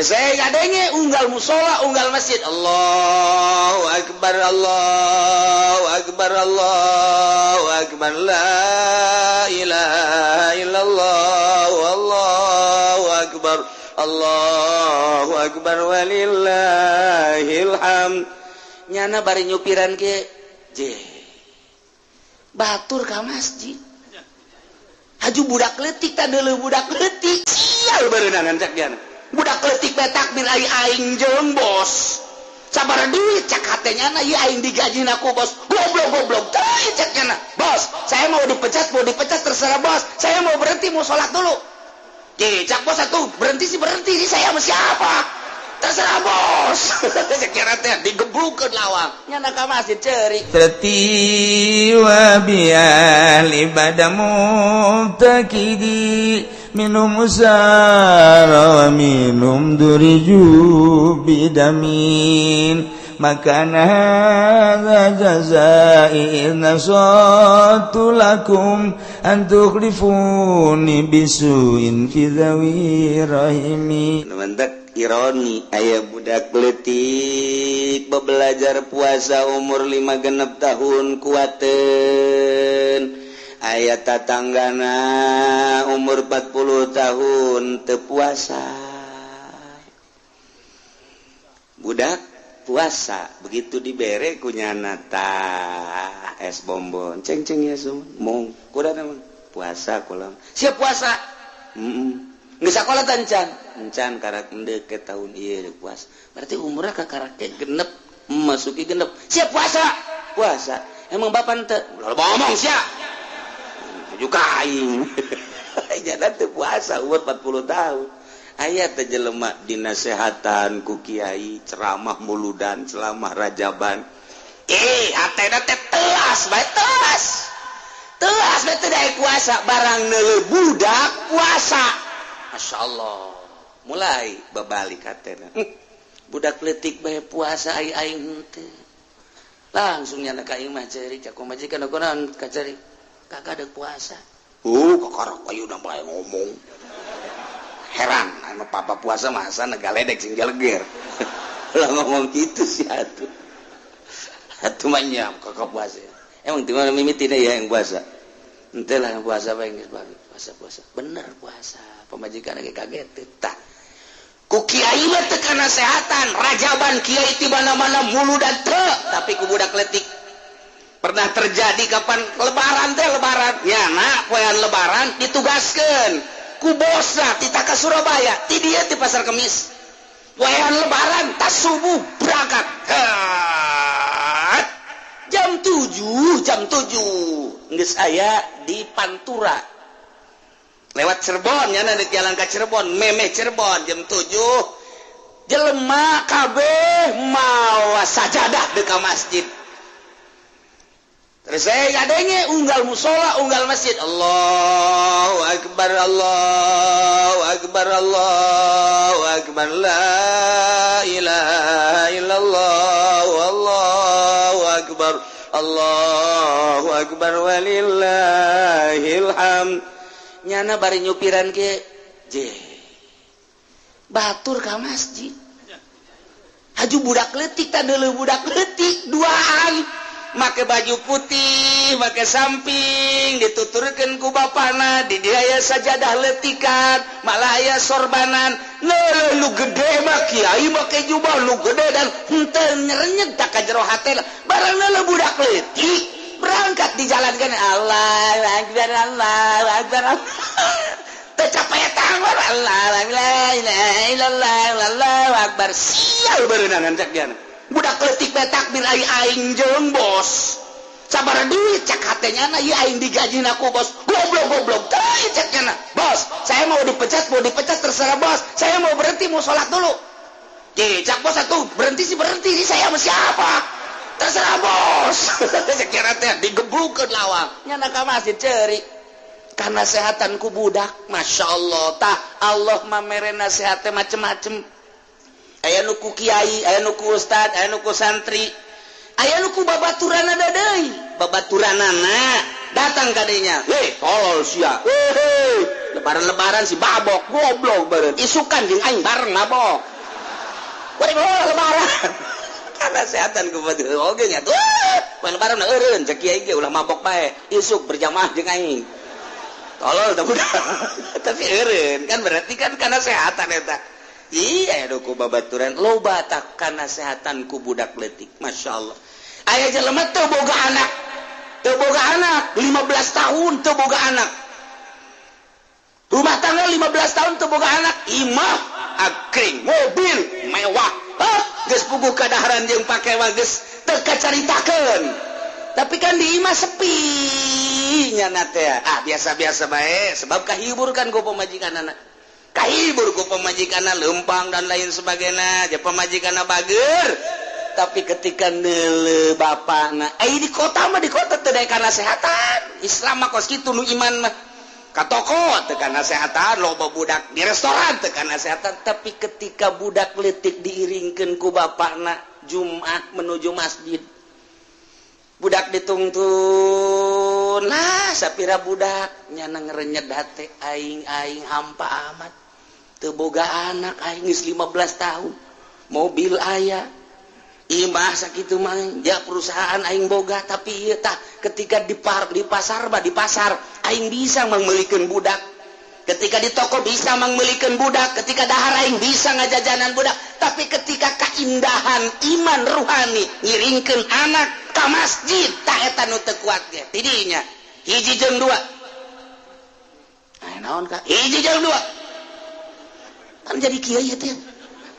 saya ngadenge unggal musola, unggal masjid. Allahu akbar, Allahu akbar, Allahu akbar, la ilaha illallah, Allahu akbar, Allahu akbar, walillahil hamd. Nyana bari nyupiran ke batur ka masjid. Haju budak letik tadele budak letik. Sial berenangan cak diana. Budak letik bae takbir aing jeung bos. Sabar duit cak hatenya na ieu aing digajin aku bos. Goblok teh cak nya. Bos, saya mau dipecat terserah bos. Saya mau berhenti mau salat dulu. Cak bos atuh berhenti sih saya sama siapa? Terserah bos. Sekira teh digeblukeun lawang. Nyana ka masjid ceurik. Tati wa bial ibadamu takidi minum usara wa minum duriju bidamin makana hadza jazai nasatu lakum an tukhlifuni bisuin fi dhawi rahimi. Ironi aya budak leutik belajar puasa umur 5 genep tahun kuateun aya tatanggana umur 40 tahun teu puasa. Budak puasa begitu dibere ku nyana tah es bonbon ceng ya sum mong kuda naon puasa kulam siap puasa geus sakola encan karak endeu ke tahun ieu puasa berarti umurna ka karak genep masuki genep siap puasa emang bapak teu ngomong sia juga aing nyana teu puasa umur 40 tahun aya teh jelema dinasehatan ku kiai ceramah muludan ceramah rajaban hatena teh teas bae teas teh daek puasa barang neuleuh budak puasa. Masya Allah mulai babalik hatena budak letik bae puasa aing teh langsung nyana ka aing mah ceurik cak majikan naon ka ceurik kagak ada puasa kakarak ayeuna bae ngomong heran anu papa puasa masa negaledek sing jaleger lah ngomong gitu sih atuh mah nyam kakak puasa emang di mana mimitina ya yang puasa henteu lah yang puasa bae geus puasa bener puasa pemajikan lagi kaget tah ku kiai mah teu kana sehatan rajaban kiai ti mana-mana muludan teu tapi ku budak letik pernah terjadi kapan lebaran nyana poean lebaran ditugaskeun ku bosna ti ka Surabaya ti dieu ti pasar Kemis poean lebaran tas subuh berangkat jam 7 geus aya di Pantura lewat Cirebon nyana di jalan ka Cirebon memeh Cirebon jam 7 jelema kabeh mawa sajadah di ka masjid terus saya ngadenge unggal musola unggal masjid. Allahu akbar, Allahu akbar, Allahu akbar, la ilaha illallah, Allahu akbar, Allahu akbar, walillahil hamd. Nyana bari nyupiran ke batur ka masjid haju budak letik tadele budak letik duaan make baju putih make samping dituturkeun ku bapana di dia aya sajadah letikan malah aya sorbanan lu gede mah kiai make jubah lu gede dan henteu nyerenyeg tak ka jero hate barang lu budak letik berangkat di jalan kan Allahu akbar Allahu akbar tercapai tangan Allah la ilaha illallah Allahu akbar sial berenangan cak diana budak letik bae takbir aing jeung bos sabar duit cak hatenya na ieu aing digajin aku bos goblok teh cak nya bos saya mau dipecat terserah bos saya mau berhenti mau salat dulu cak bos atuh berhenti sih saya sama siapa terserah bos sekira teh digeblukeun lawang nyana ka masjid ceurik karena sehatanku budak Masya Allah tah Allah mamere nasihat teh macem-macem aya nu ku kiai aya nu ku ustad aya nu ku santri aya nu ku babaturanna deui babaturanana datang ka dinya tolol sia lebaran si babok goblok beureun isukan jeung aing bareng mabok lebaran karena kesehatan ku oge nya tuh lebaran eureun cek kiai ge ulah mabok bae isuk berjamaah jeung aing tolol tah budak tapi eureun kan berarti kan karena kesehatan eta iya aya ku babaturan loba tak kana kesehatan ku budak leutik masyaallah aya jelema teu boga anak 15 tahun teu boga anak rumah tangga 15 tahun teu boga anak imah akring mobil mewah geus puguh kadaharan jeung pake geus teu kacaritakeun tapi kan di imah sepi nya na teh biasa-biasa bae sebab kahibur kan ku pamajikanana kahibur ku pamajikanna leumpang dan lain sebagainya jeung pamajikanna bager tapi ketika neuleuh bapana di kota teu daek kana kesehatan Islam mah kos kitu nu iman mah ka toko teu kana kesehatan loba budak di restoran teu kana kesehatan tapi ketika budak leutik diiringkeun ku bapana Jumat menuju masjid budak ditungtun nah sapira budak nyana ngerenyed hate aing hampa amat teu boga anak aing geus 15 tahun mobil aya imah sakitu mah ya perusahaan aing boga tapi ieu tah ketika di pasar aing bisa meulikeun budak ketika di toko bisa meulikeun budak ketika dahar aing bisa ngajajanan budak tapi ketika kaindahan iman ruhani ngiringkeun anak ka masjid tah eta nu teu kuat ge ti dinya hiji jeung dua naon ka hiji jeung dua kan jadi kieu teh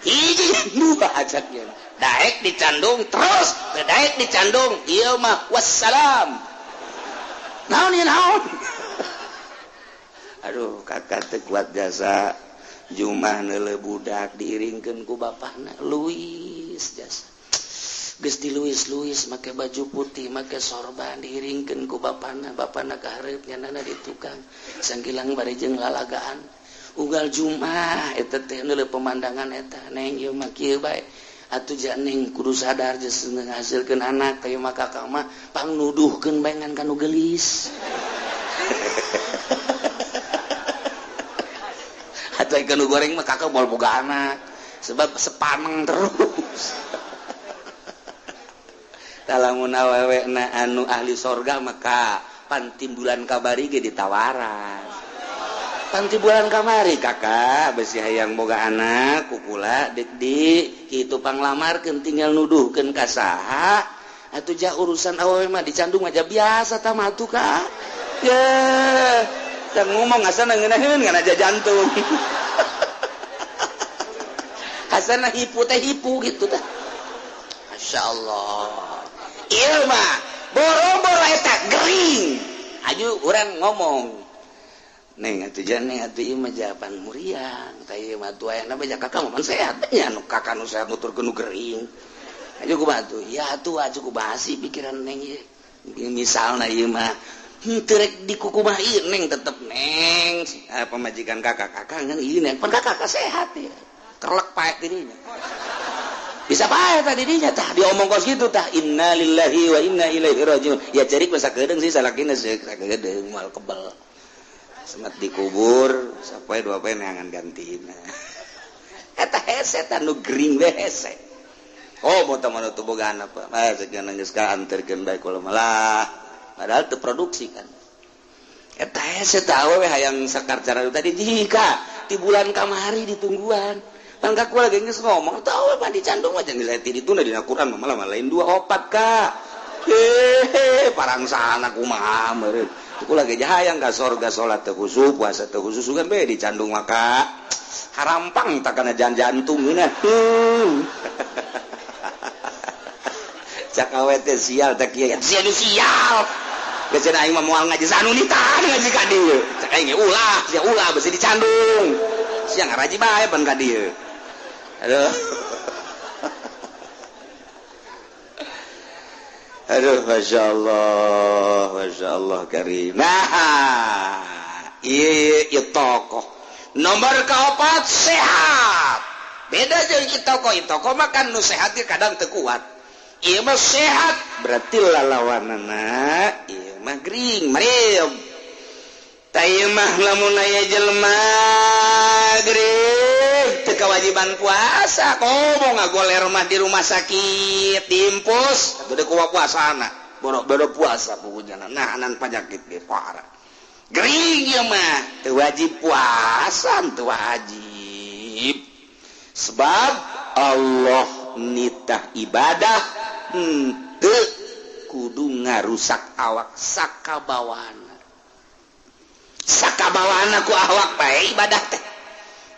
hiji jeung dua ajaknya daek dicandung terus daek dicandung ieu mah wassalam naon ieu naon aduh kakak teu kuat jasa Jumah neuleuh budak diiringkeun ku bapana luis jasa geus diluis-luis make baju putih make sorban diiringkeun ku bapana kahareup nyanana di tukang sangkilang bari jeung lalagaan unggal Jumah eta teh neuleuh pemandangan eta neng ieu mah kieu bae atuh ja neng kudu sadar geus ngahasilkeun anak teh mah kakak mah pangnuduhkeun bae ngan kanu geulis atuh ikan goreng mah kakak moal boga anak sebab sepaneng terus talamun awewena anu ahli sorga maka pantimbulan kabari ge ditawaran pantimbulan kamari kakak besi hayang boga anak kukula dik kitu panglamarkeun tinggal nuduhkeun ka saha atuh ja urusan awewe mah dicandung aja biasa tah mah atuh ka ye dan ngomong asana ngeunaheun ngana aja jantung asana hipu gitu tah masyaallah ieu mah boro-boro eta gering aju urang ngomong neng atuh janeng atuh ieu mah jawaban muriang tah ieu mah atuh aya na bae kakak mah sehat nya nu kakak nu sehat nuturkeun nu gering aju kumaha atuh ya atuh aju kubahasi pikiran neng ieu misalna ieu mah terek di kukumah ieu neng tetep neng pemajikan kakak kan ieu neng pan kakak sehat ya kerlek pae dirinya bisa pae tadi dinya tah diomong kos kitu tah innalillahi wa inna ilaihi rajiun ya cerik masa kedeung sih salakina sakedeung moal kebal semat dikubur sapoe dua poe neangan gantina eta hese tah nu gering we hese oh mun tah manu teu boga anak mah sakeun geus ka anterkeun bae kula malah padahal teu produksi kan eta hese tah awewe hayang sakarcara tadi jika di bulan kamari ditungguan pangka kula ge geus ngomong tah awewe mah dicandung aja nilai dituna dina Quran malah lain 24 ka parangsana kumaha meureun kula ge hayang ka sorga salat teu khusyuk puasa teu khusyuk sugan bae dicandung maka harampang tak kana jantung geuna cak awewe teh sial teh kieu sial geus aing mah moal ngaji sanunitan ngaji ka dieu cak aing sia ulah beusi dicandung sia ngaraji bae pan ka dieu aduh masya Allah karim nah iya tokoh nomor keempat sehat beda jeung tokoh makan nu sehat kadang teu kuat ieu mah sehat berarti lalawanana ieu mah gering mariam mah lamun aya jelema grek teu kewajiban puasa komo ngagoler mah di rumah sakit diimpus teu kuat puasana bodo puasa pokoknya nah anan penyakit ge parah gering ieu mah teu wajib puasa teu wajib sebab Allah nitah ibadah teu kudu ngarusak awak sakabawana ku awak bae ibadah teh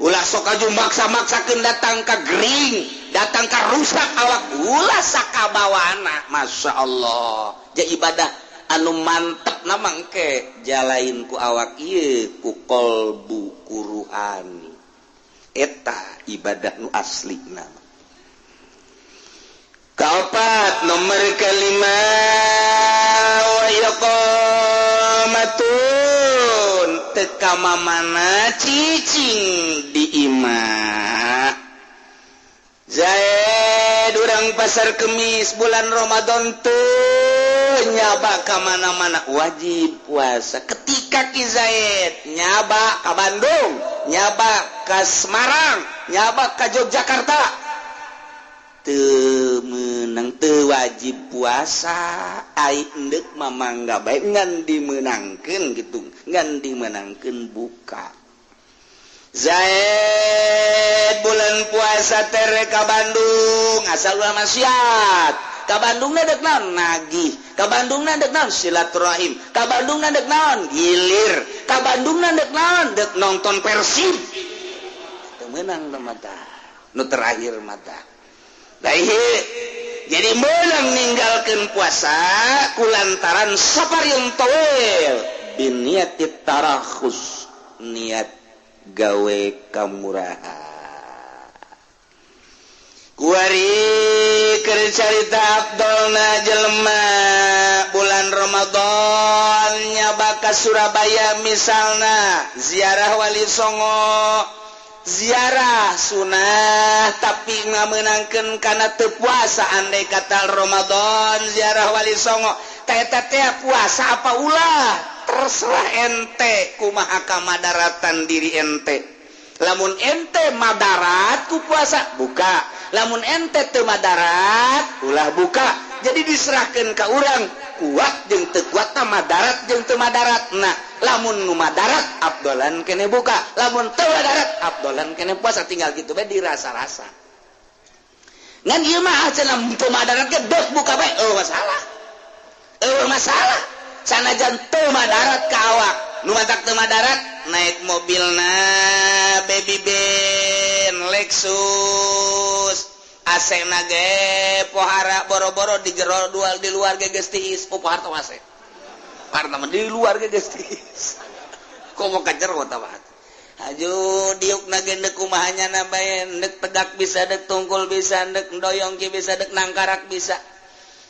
ulah sok aju maksa-maksakeun datang ka gering datang ka rusak awak ulah sakabawana masyaallah ja ibadah anu mantep na mangke jalain ku awak ieu ku qalbu Qur'ani eta ibadah nu aslina kaopat nomor kelima wa yaqamatun teka mamana cicing di imah Zaid urang pasar Kemis bulan Ramadan teu nyaba ka mana-mana wajib puasa ketika Ki Zaid nyaba ka Bandung nyaba ka Semarang nyaba ka Yogyakarta teu meunang teu wajib puasa ai endek mamangga bae ngan dimenangkeun gitu ngan dimenangkeun buka Zaid bulan puasa tere ka Bandung asal ulah maksiat ka Bandung dek naon nagih ka Bandung dek naon silaturahim ka Bandung dek naon gilir ka Bandung dek naon dek nonton Persib teu meunang mata nu terakhir mata jadi menang ninggalkan puasa kulantaran saparieun tawil biniatit tarakhus niat gawe kamurahan kuari keur carita Abdolna jelema bulan Ramadan nyaba ka Surabaya misalna ziarah Wali Songo ziarah sunah tapi ngamenangkeun kana teu puasa andai kata Ramadan ziarah Wali Songo eta teh puasa apa ulah terserah ente kumaha kamadaratan diri ente lamun ente madarat ku puasa buka lamun ente teu madarat ulah buka jadi diserahkeun ka urang kuat jeung teu kuat tah madarat jeung teu madarat nah lamun nu madarat abdolan kene buka lamun teu madarat abdolan kene puasa tinggal kitu bae dirasa-rasa ngan ieu mah cenah teu madarat ge deuk buka bae masalah sanajan teu madarat ka awak nu matak teu madarat naik mobilna baby ben Lexus AC-na ge pohara boro-boro di jero dual di luar ge geus tiis pohar teh AC karena di luar ge geus tiis komo ka jero tah aju diukna ge deuk kumaha nyana bae deuk tegak bisa deuk tungkul bisa deuk doyong ge bisa deuk nangkarak bisa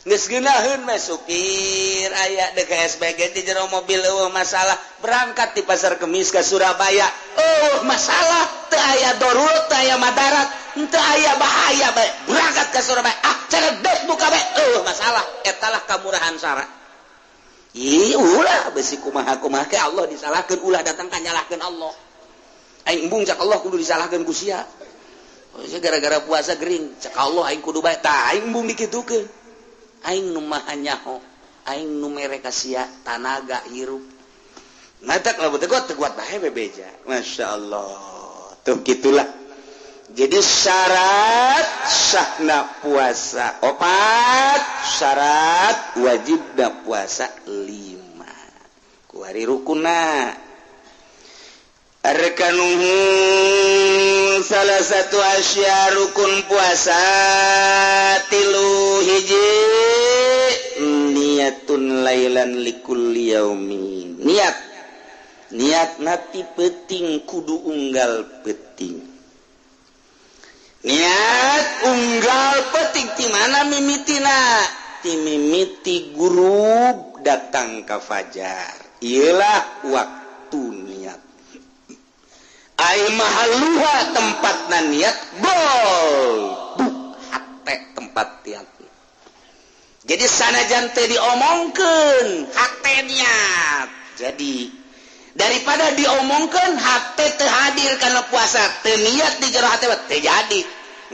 geus geunaheun mah supir aya deuk SBG di jero mobil eueuh masalah berangkat di pasar Kemis ka Surabaya masalah teu aya darurat teu aya madarat teu aya bahaya bae berangkat ka Surabaya cenah deuk buka bae masalah etalah kamurahan sara ulah besi kumaha ke Allah disalahkeun ulah datang ka nyalahkeun Allah aing embung cak Allah kudu disalahkeun ku sia gara-gara puasa gering cak Allah aing kudu bae tah aing embung dikitukeun aing nu maha nyaho aing nu mere ka sia tanaga hirup matak lamun teu kuat bae bebeja masyaallah tuh gitulah jadi syarat sahna puasa 4 syarat wajibna puasa 5 ku hari rukunna arkanuhu salah satu asya rukun puasa 3 hiji niatun lailan likulli yaumin niat nati penting kudu unggal penting niat unggal penting di mana mimitina ti mimiti guru datang ka fajar ialah waktu niat ai mahalluha tempatna niat bol hate tempat niat jadi sanajan teh diomongkeun hate niat jadi daripada diomongkan hati teu hadir karena puasa teu niat di jero hati teu jadi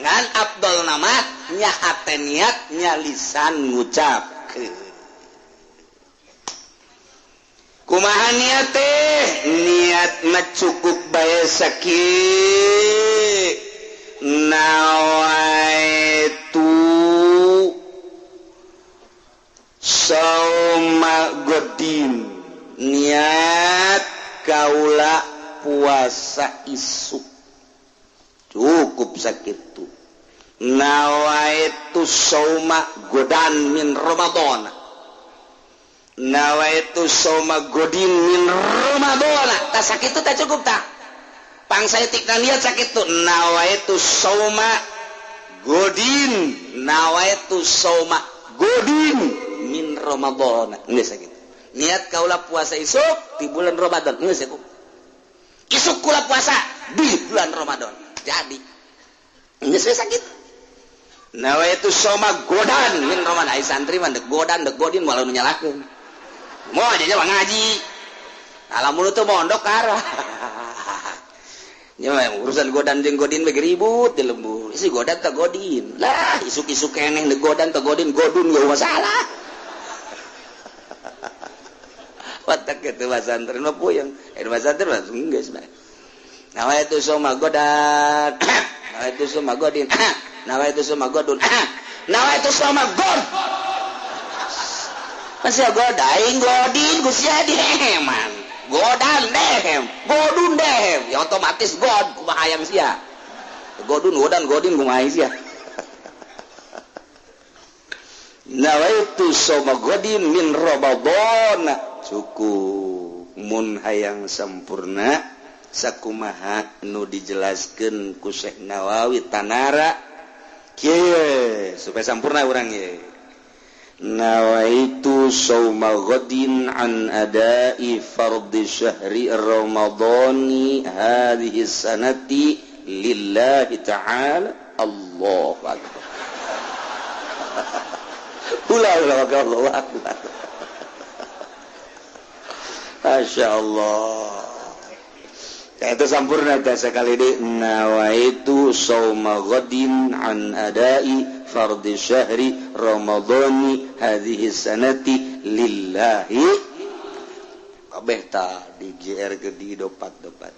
ngan afdol nama nya hati niat nya lisan ngucapkeun kumaha niat teh niat mah cukup bae sakieu nawaitu sauma godin niat kaula puasa isuk cukup sakitu nawaitu sauma godan min ramadan nawaitu sauma godin min ramadan tak sakitu tak cukup tak pangsa etikna niat sakitu nawaitu sauma godin nawaitu sauma godin min ramadan geus sakitu niat kaula puasa isuk di bulan Ramadan geus ya isuk kula puasa di bulan Ramadan jadi geus sakit nawaitu soma godan min Ramadan ai santri mah dek godan dek godin walau nyalakeun moal aja mah ngaji alamun teu mondok karah nya urusan godan jeung godin bege ribut di lembur isi godan teh godin lah isuk-isuk keneh dek godan teh godin godun gak masalah watak itu pasantren mah puyeng pasantren mah geus bae nawaitu soma godan nawaitu soma godin nawaitu soma godun nawaitu soma god masih godaing godin Gusti deheman godan dehem godun dehem ya otomatis god kumaha hayang sia godun godan godin kumaha sia nawaitu soma godin min ramadan cukup mun hayang sampurna sakumaha nu dijelaskeun ku Syekh Nawawi Tanara kieu supaya sampurna urang ye nawaitu sauma ghadin an adai fardhi syahri ramadhani hadhihi sanati lillahi ta'ala Allahu akbar Allahu akbar Masya Allah itu sampurna sekali deh nawaitu sauma ghadin an adai fardhi syahri ramadhani hadhihi sanati lillahi kabeh ta di GR ke di dopat-dopat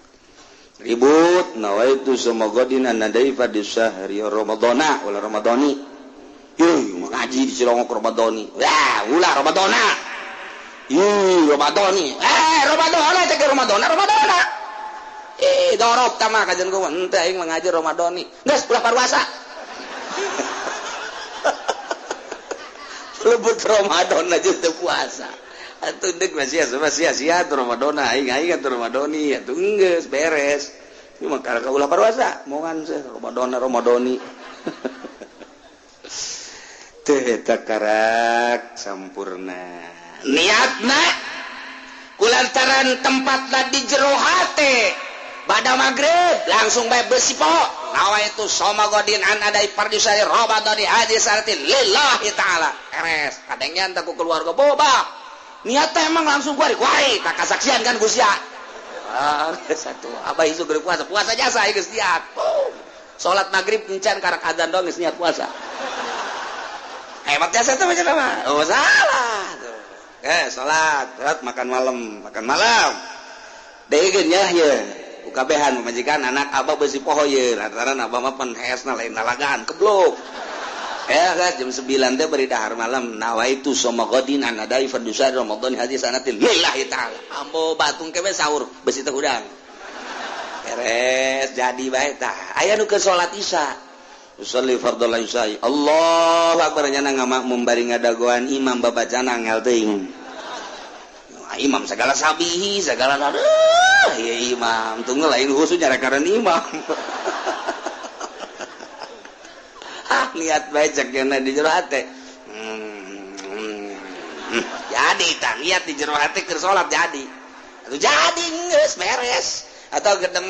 ribut nawaitu sauma ghadin an adai fardhi syahri ramadhana wala ramadhani ngaji di Cilongok ramadhani wah ulah ramadhana Ramadhani Ramadhana cek Ramadhana dorok tama kajian gue ente aing mengajar Ramadhani geus ulah parwasa lebut Ramadan aja teu puasa atuh deuk masih sia-sia Ramadhana aing atuh Ramadhani atuh geus beres ieu mah ka ulah parwasa moal Ramadhani teh eta karak sampurna niatna kulantaran tempatna di jero hate pada maghrib langsung bae besi po nawaitu soma godin an adai fardhi syahri ramadhani hadis arti lillahi ta'ala eres kadengnya enta ku keluarga boba niatna emang langsung kuari tak kasaksian kan Gusti satu abah isu keur puasa jasa geus niat salat maghrib encan karak adzan doang geus niat puasa hebat jasa teh macam apa oh salah salat makan malam degeun nya ye ukabehan majikan anak abah beusi poho ye lantaran abah mah pan heesna lain nalagaan keblok guys jam 9 teh beri dahar malam nawaitu soma ghadin an adai fardhu syahri ramadhani hadis sanatil lillahi ta'ala ambo batung kebe sahur beusi teh udang beres jadi bae tah aya nu ke salat isya usolli fardhu isya Allahu akbar nya ngamakmum bari ngadagoan imam babacana ngel teuing imam segala sabihi segala ya imam tunggu lain khusus nyara karena imam lihat baik ceknya di jero hati jadi tak lihat di jero hati ke sholat jadi jadi geus beres atau gedeng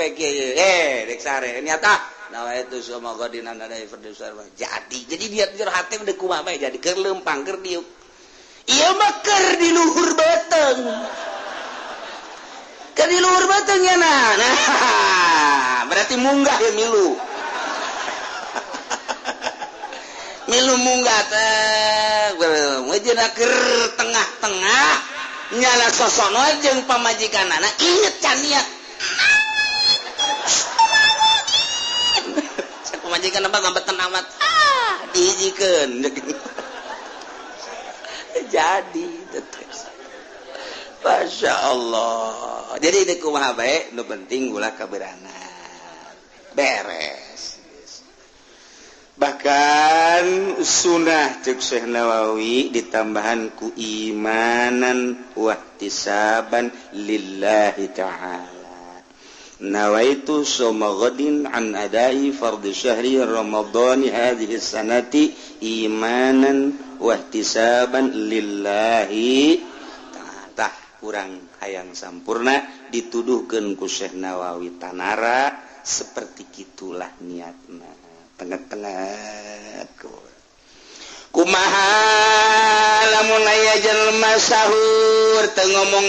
beki dek sare nyata nawaitu soma ghadin an adai fardhi syahri jadi lihat di jero hati udah kumaha bae jadi keur leumpang keur diuk ieu mah keur di luhur beteng Kan di luhur batangnya nah berarti munggah ya milu munggah teh ngeujeuna keur tengah-tengah nyala sosono jeung pamajikanana inget can niat pamajikan apa ngambetan amat dihijikeun jadi Masya Allah. Jadi ini kumaha bae nu penting ulah kaberangan beres. Bahkan sunnah cek Syekh Nawawi ditambahan ku imanan wahtisaban lillahi ta'ala. Nawaitu soma ghadin an adai fardhu syahri ramadhani hadhihi sanati imanan wahtisaban lillahi kurang hayang sampurna dituduhkeun ku Syekh Nawawi tanara seperti gitulah niatna tengah-tengah kumaha lamun aya jelema sahur teu ngomong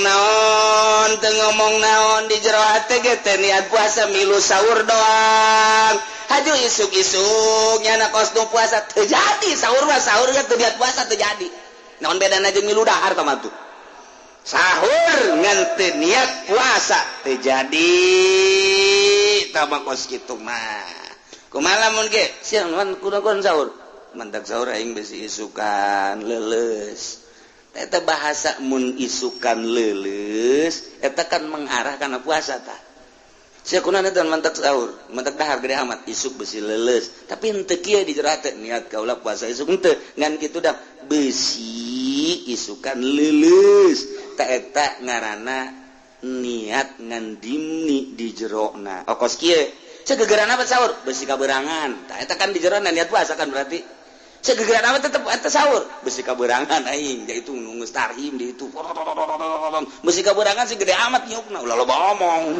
naon di jero hate ge teh niat puasa milu sahur doang haju isuk-isuk nyana kostum puasa teu jadi sahur ge teu niat puasa teu jadi naon bedana jeung milu dahar tah tuh sahur nganti niat puasa terjadi tabakos kitu mah kumaha lamun ge siang man kunaon sahur mantak sahur aing besi isukan leuleus eta bahasa mun isukan leuleus eta kan mengarah kana puasa tah sia kunaon eta mantak sahur mantak dahar gede amat isuk besi leuleus tapi henteu kieu di jero hate niat kaula puasa isuk henteu ngan kitu dah besi isukan leuleus eta ngaranna niat ngandimni di jerona okos kieu segegeran apa sahur besi kaberangan tah eta kan di jerona niat puasa kan berarti segegeran apa tetep eta sahur besi kaberangan aing yaitu geus tarhim di itu besi kaberangan si gede amat nyukna ulah loba omong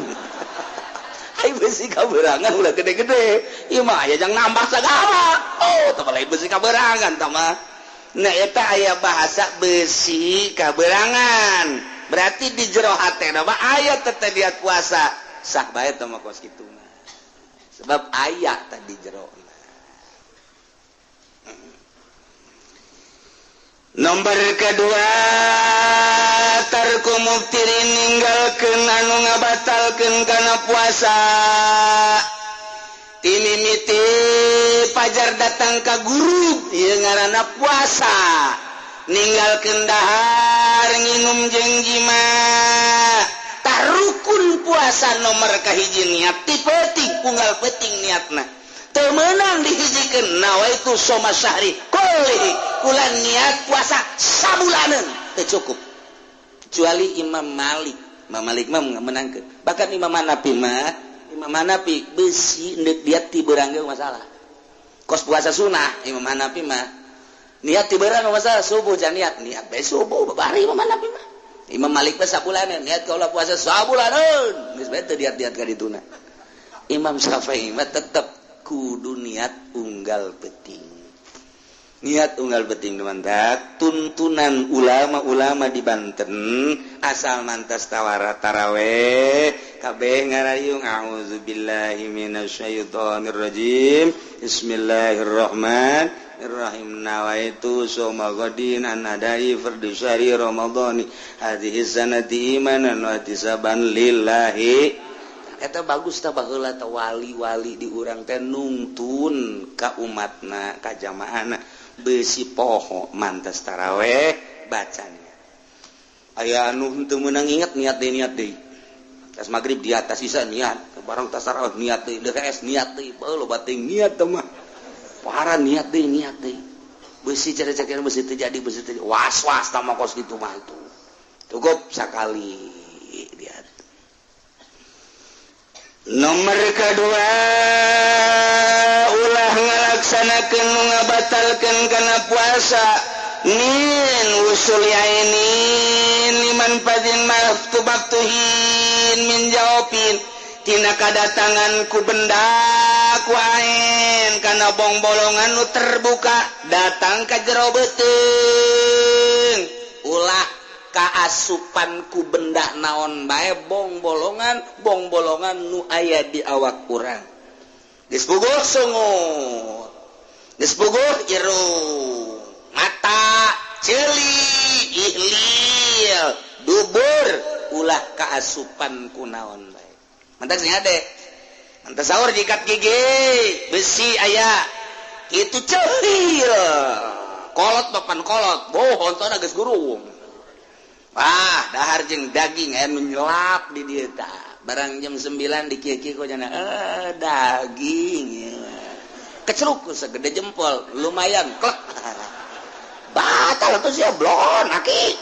ai besi kaberangan ulah gede-gede ieu mah aya jang nambah sagala oh tah lain besi kaberangan tah mah. Nah eta aya bahasa besi kaberangan berarti di jero hatena mah aya teh niat puasa sah bae teh mah kos kitu mah sebab aya teh di jero nomor kedua tarku muftirin ninggalkeun anu ngabatalkeun kana puasa timimiti pajar datang ka guru ieu ngaranna puasa ninggalkeun dahar nginum jeung jima tah rukun puasa nomor kahiji niat ti penting unggal penting niatna teu meunang dihijikeun nawaitu soma syahri kulli kulan niat puasa sabulaneun teu cukup kecuali Imam Malik mah menangkeun bahkan Imam Hanafi mah Imam Hanafi besi niat ti beurang ge masalah kos puasa sunah Imam Hanafi mah niat ti beurang masalah subuh can niat bae subuh babari Imam Hanafi mah Imam Malik mah sabulaneun niat kaula puasa sabulaneun geus bae teu diat-diat ka dituna Imam Syafi'i mah tetep kudu niat unggal penting niat unggal penting mantak tuntunan ulama-ulama di Banten asal mantas tawara taraweh kabeh ngarayung auzubillahi minasyaitonir rajim bismillahirrahmanirrahim nawaitu soma ghadin an adai fardhu syahri ramadhani hadhihi sanati imanan wa ihtisaban lillahi eta bagus tah baheula tah wali-wali di urang teh nungtun ka umatna ka jamaahna besi poho mantas taraweh bacanya aya anu henteu meunang inget niat deui tas magrib di atas isa niat bareng tas taraweh niat deui DKS niat deui bae loba teh niat teh mah parah niat deui besi cara-cara besi terjadi was-was tah mah kos kitu mah itu cukup sakali dia nomor kedua ulah ngalaksanakeun nu ngabatalkeun kana puasa min usul yainin liman fadin maftubatuhin min jawabin tina kadatangan ku benda ku ain kana bong bolongan nu terbuka datang ka jero beuteung ulah kaasupanku benda naon bae bong-bolongan nu aya di awak urang geus puguh sungut geus puguh irung mata ceuli ihlil dubur ulah kaasupanku naon bae mantak sing ade mantak saur jikat gigi besi aya kitu ceuhil kolot papan kolot bohon tona geus gurung dahar jeung daging aya nu nyelap di dieu tah barang jam 9 di kieu-kieu kok cenah daging kecruk segede jempol lumayan klek batal atuh sia blon aki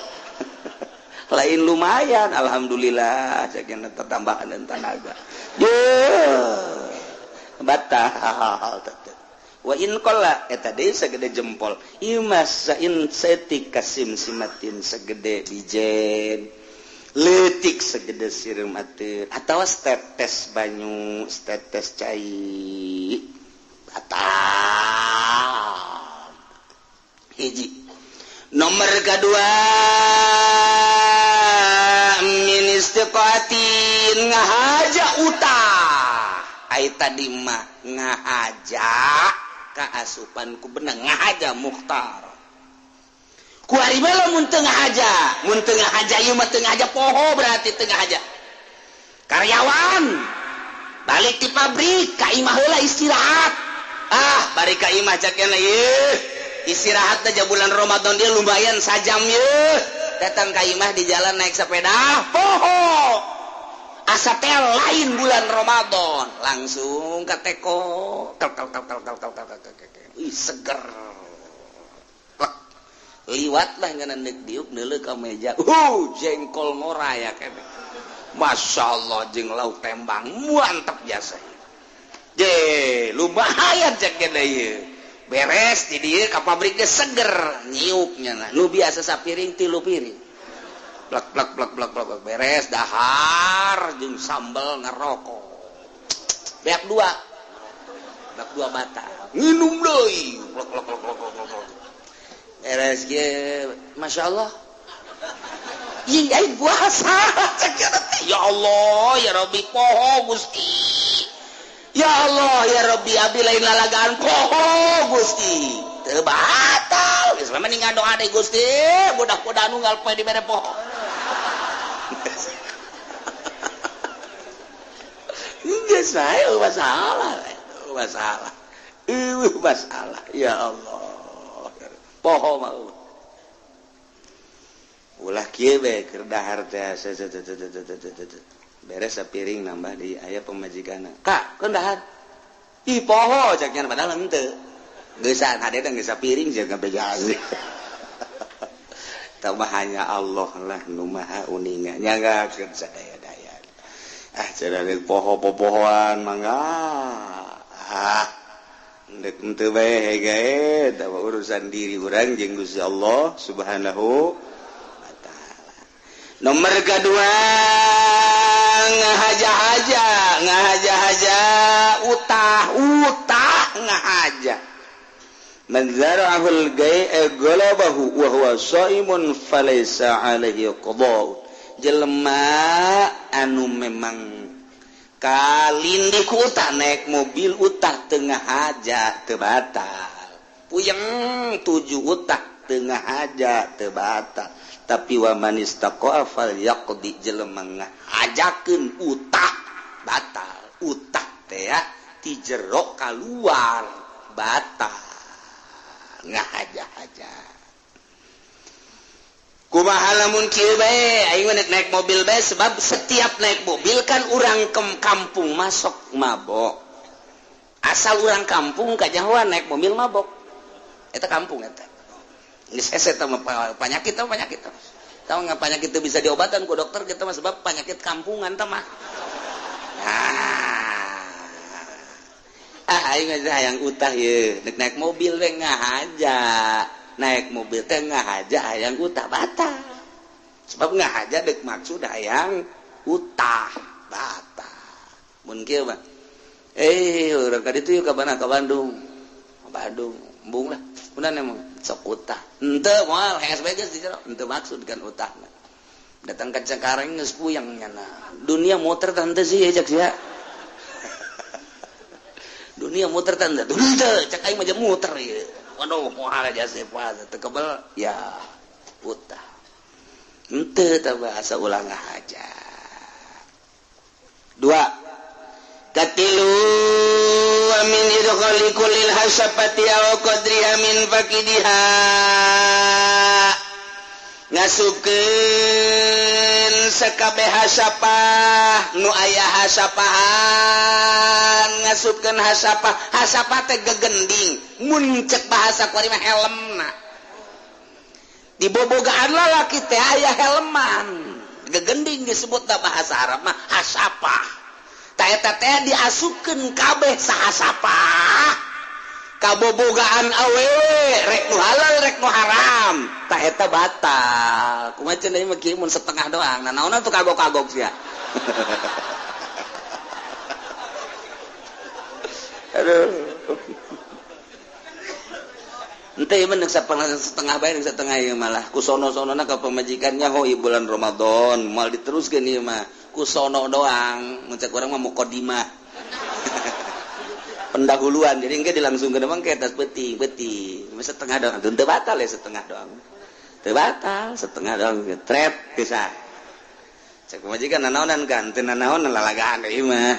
lain lumayan alhamdulillah ceukna tambahan tenaga batal wa in qalla eta deui sagede jempol imas sain setik kasim simatin segede bijen leutik segede sireum ateun atawa tetes banyu tetes cai batal hiji nomor kedua min istiqatin ngahaja utah ai tadi mah ngahaja kaasupanku benang ngahaja mukhtar ku ari mah mun teu ngahaja ieu mah teu ngahaja poho berarti teu ngahaja karyawan balik di pabrik ka imah heula istirahat bari ka imah cakena ieu istirahat aja bulan Ramadan dia lumayan sajam ieu datang ka imah di jalan naik sepeda poho asa teh lain bulan Ramadan langsung ka teko ih seger liwat lah ngana neuk diuk neuleuh ka meja jengkol ngoraya kene masyaallah jeung lauk tembang mantap jasa je lumayan cek kene ieu beres di dieu ka pabrik ge seger nyiupnya nu biasa sapiring 3 piring plak beres dahar jeung sambal ngerokok beak 2 bata nginum deui plak beres ge masyaallah ih ai puasa ya Allah ya Rabbi poho Gusti ya Allah ya Rabbi abi lain lalagaan poho Gusti teu batal geus mah ning ngadoa deui Gusti budak-budak nu ngalpoe di mere poho geus bae masalah ya Allah poho mah ulah kieu bae keur dahar teh beres sapiring nambah di aya pemajikanna kak keun dahar ih poho caknya padahal henteu geusan hade teh geus sapiring jeung bejas tambah hanya Allah lah nu maha uninga nyanggakeun sadaya-daya cenah poho-pohoan mangga ndek henteu bae gae da urusan diri urang jeung Gusti Allah Subhanahu wa taala. Nomor kedua ngahaja utah ngahaja man zara'ahul galabahu wa huwa shaimun falaysa alaihi qada jelema anu memang kalindi ku utah naik mobil utah tengah haja teu batal puyeng 7 utah tengah haja teu batal tapi wa man istaqa'a falyaqdi jelema ngahajakeun utah batal utah teh ya ti jero kaluar batal ngahaja-haja kumaha lamun kieu bae aing naik mobil bae sebab setiap naik mobil kan urang kampung masuk mabok asal urang kampung kajahoan naik mobil mabok eta kampung eta geus hese teh penyakit tahu nggak penyakit itu bisa diobatan ku dokter kita mah sebab penyakit kampungan teh mah aing hayang utah ye naik mobil we ngahaja naik mobil teh ngahaja hayang utah batal sebab ngahaja deuk maksud hayang utah batal mun kieu mah urang ka ditu ka mana ka Bandung embung lah kunaon emang sok utah henteu moal HSBG di jero henteu maksud kan utah datang ke Cengkareng geus puyang nyana. Dunia muter tante sih ya cek sia. Dunia muter tante. Tuh cek aing mah muter ieu. Waduh moal aja sih puasa teu kebal ya utah. Henteu tah bahasa ulang aja. 2 Katilu amin idkhali kullil hasapati aw qadriha min fakidiha ngasupkeun sakabeh hasapah nu aya hasapahan ngasupkeun hasapah teh gegending mun cek bahasa kuari mah helmna di bobogaan lalaki teh aya helman gegending disebutna bahasa Arab mah hasapah ta eta teh diasupkeun kabeh sahasapah kabobogaan awewe rek nu halal rek nu haram ta eta batal kumaha cenah ieu mah kieu mun setengah doang nah naonna tuh kagok-kagok sia aduh ente ieu mah setengah bae neuk setengah ieu malah ku sono-sonona ka pamajikannya hoi bulan Ramadan moal diteruskeun ieu mah ku sono doang mun cek urang mah muqaddimah pendahuluan jadi enggak dilangsungkeun emang ke atas peti setengah doang teu batal ya setengah doang teu batal setengah doang tret bisa cek pamajikan nanaonan kan teu nanaon lalagaan ieu mah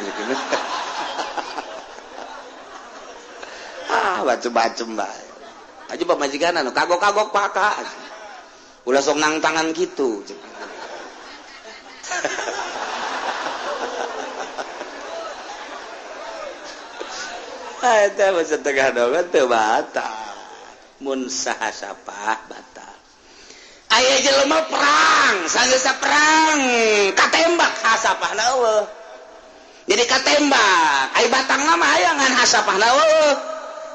bacem-bacem bae aja pamajikan anu kagok-kagok paka ulah sok nang tangan gitu eta mah setengah doang teu batal mun sahasapah batal aya jelema perang sanggeus perang katembak hasapahna eueuh jadi katembak ai batangna mah aya ngan hasapahna eueuh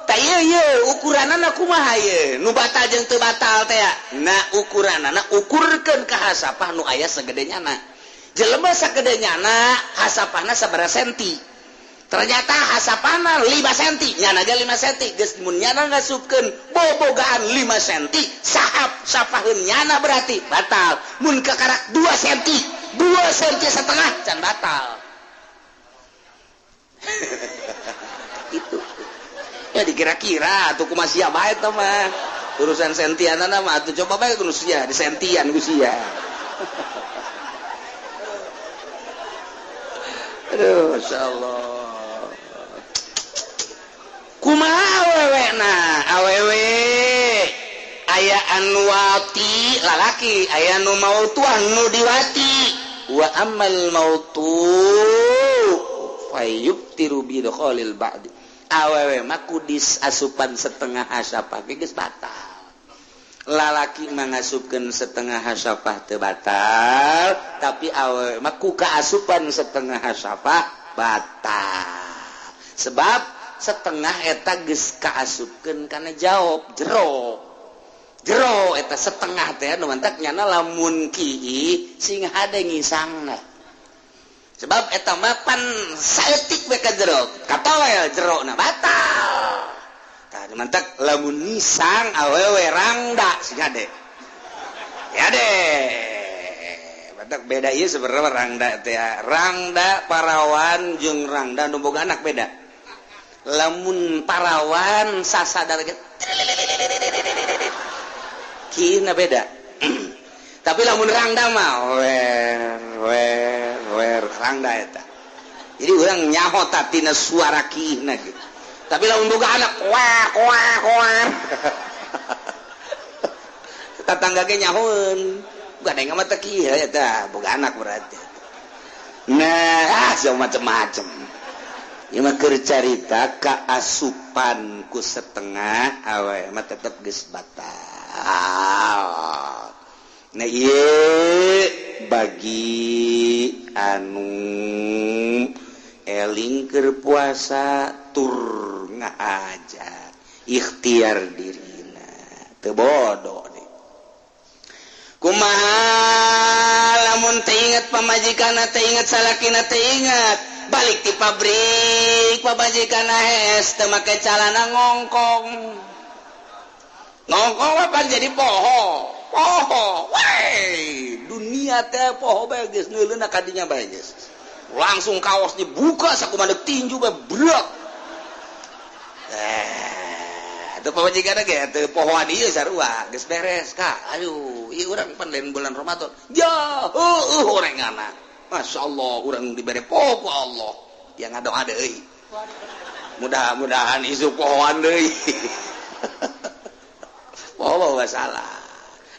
ta ieu ukuranana kumaha ieu nu batal jeung teu batal teh na ukuranana ukurkeun ka hasapah nu aya sagedenya jelema sagedenya hasapahna sabaraha senti ternyata hasapana 5 cm nyana ge 5 cm geus mun nyana ngasupkeun bobogaan 5 cm sapaheun nyana berarti batal mun kakarak 2 cm 2 cm setengah can batal itu ya dikira-kira atuh kumaha sia bae teh mah urusan sentianana mah atuh coba bae kudu sia di sentian ku sia aduh masyaallah kumaha awewe aya anu wati lalaki aya nu mautuah nu diwati wa amal mautu fayubtiru bi dukhalil ba'd awewe mah kudis asupan setengah hasapah geus batal lalaki mangasupkeun setengah hasapah teu batal tapi awewe mah ku kaasupan setengah hasapah batal sebab setengah eta geus kaasupkeun kana jawab jero eta setengah teh nu mantak nyana lamun kieu sing hade ngisangna sebab eta mah pan saeutik we ka jero katawel jerona batal tah nu mantak lamun ngisang awewe rangda sing hade ya deh mantak beda ieu sebenarnya rangda teh rangda parawan jeung rangda nu boga anak beda lamun parawan sasadar kina beda tapi lamun rangda mah wer rangda eta jadi urang nyaho tatina suara kina gitu tapi lamun boga anak wah tetangga ge nyahoeun gadeng mah teh kieu eta boga anak berarti nah macam-macam ieu mah keur carita kaasupan ku setengah awewe mah tetep geus batal. Nah ieu bagi anu eling keur puasa tur ngaajar ikhtiar dirina teu bodoh deh. Kumaha lamun teu inget pamajikanna teu inget salakina teu inget balik di pabrik pabajikan hes teu make calana ngongkong Ngongkong apa jadi poho. Dunia teh poho bae geus neuleuna ka dinya bae geus. Langsung kaos dibuka sakumaha tinju bae brak. Itu pamajikanna ge teu pohoan ieu sarua geus beres Kak. Aduh, ieu urang pan lain bulan Ramadan. Ya, urangana. Masyaallah urang dibere poho ku Allah. Yang ngadoa deui. Mudah-mudahan isu pohoan deui. Poho salah.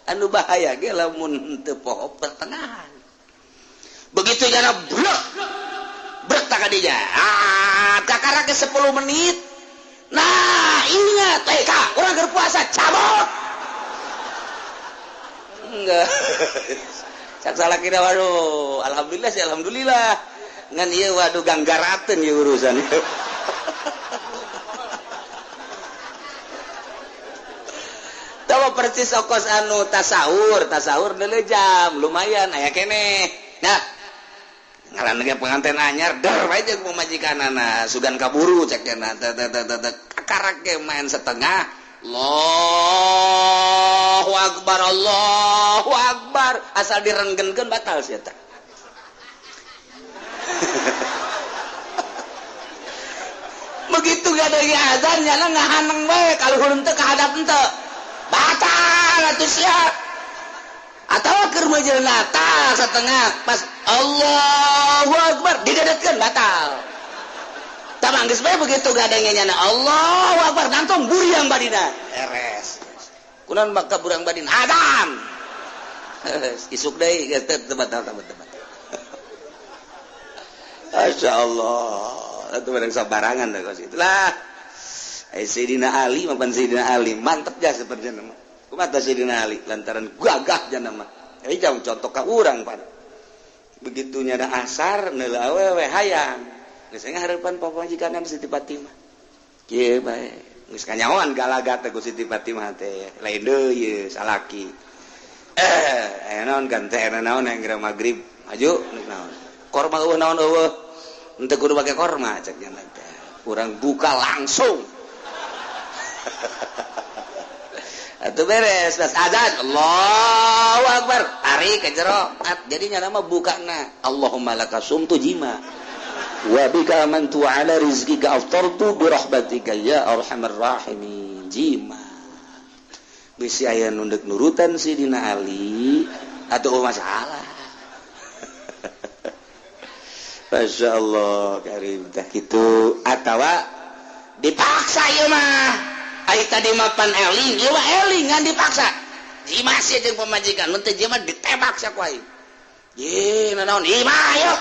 Anu bahaya ge lamun teu poho pertengahan. Begitu jana brek tak kadinya. Kakara ke 10 menit. Nah, ingat, Kak, urang keur puasa cabut. Enggak. Cak salah kira waduh, alhamdulillah sih alhamdulillah. Ngan ieu waduh ganggarateun ieu urusan. Tawa persis okos anu tasahur neuleuh jam lumayan aya keneh. Nah, ngaran ge pengantin anyar der wae jeung pamajikanana sugan kaburu cek cenah karak ge main setengah. Allahu akbar asal direnggenkeun batal sia teh. Begitu gadeuh azan nyana ngahaneng wae kaluhur teu ka hadap teu. Batal atuh sia. Atawa keur mejeulna tah satengah pas Allahu akbar didedetkeun batal. Tamang geus bae begitu gadengnya nyana Allahu akbar nantong buriang badina. Beres. Kunaon maka burang badina? Adam. Isuk deui geus teu batal. Masyaallah. Atuh bareng sabarangan teh kos itulah. Sayyidina Ali mapan Sayyidina Ali mantep ja seperti nama. Kumaha Sayyidina Ali lantaran gagah jana mah. Jam contoh ka urang pan. Begitu nyana asar neuleuh awewe hayang. Geus ngahareupan pamajikanna Siti Fatimah. Kieu bae. Geus kanyahoan galagat ku Siti Fatimah teh. Lain deui ieu salaki. Aya naon kan teh naon yang geura magrib. Maju naon. Korma eueuh naon eueuh. Henteu kudu make korma cek nyana teh. Urang buka langsung. Atuh beres pas azan Allahu akbar tarik ke jero jadinya nama bukana Allahumma lakasumtu jima wa bika amantu ala rizqika aftartu bi rahmatika ya arhamar rahimin jima bisi aya nu deuk nurutan Sidina Ali atuh masalah. Masyaallah karim tah kitu atawa dipaksa ieu mah. Ai tadi mapan eling, ieu mah eling ngan dipaksa. Jima sia jeung pamajikan, mun teu jima ditembak sia ku aing. Ye, naon? Ima ayo.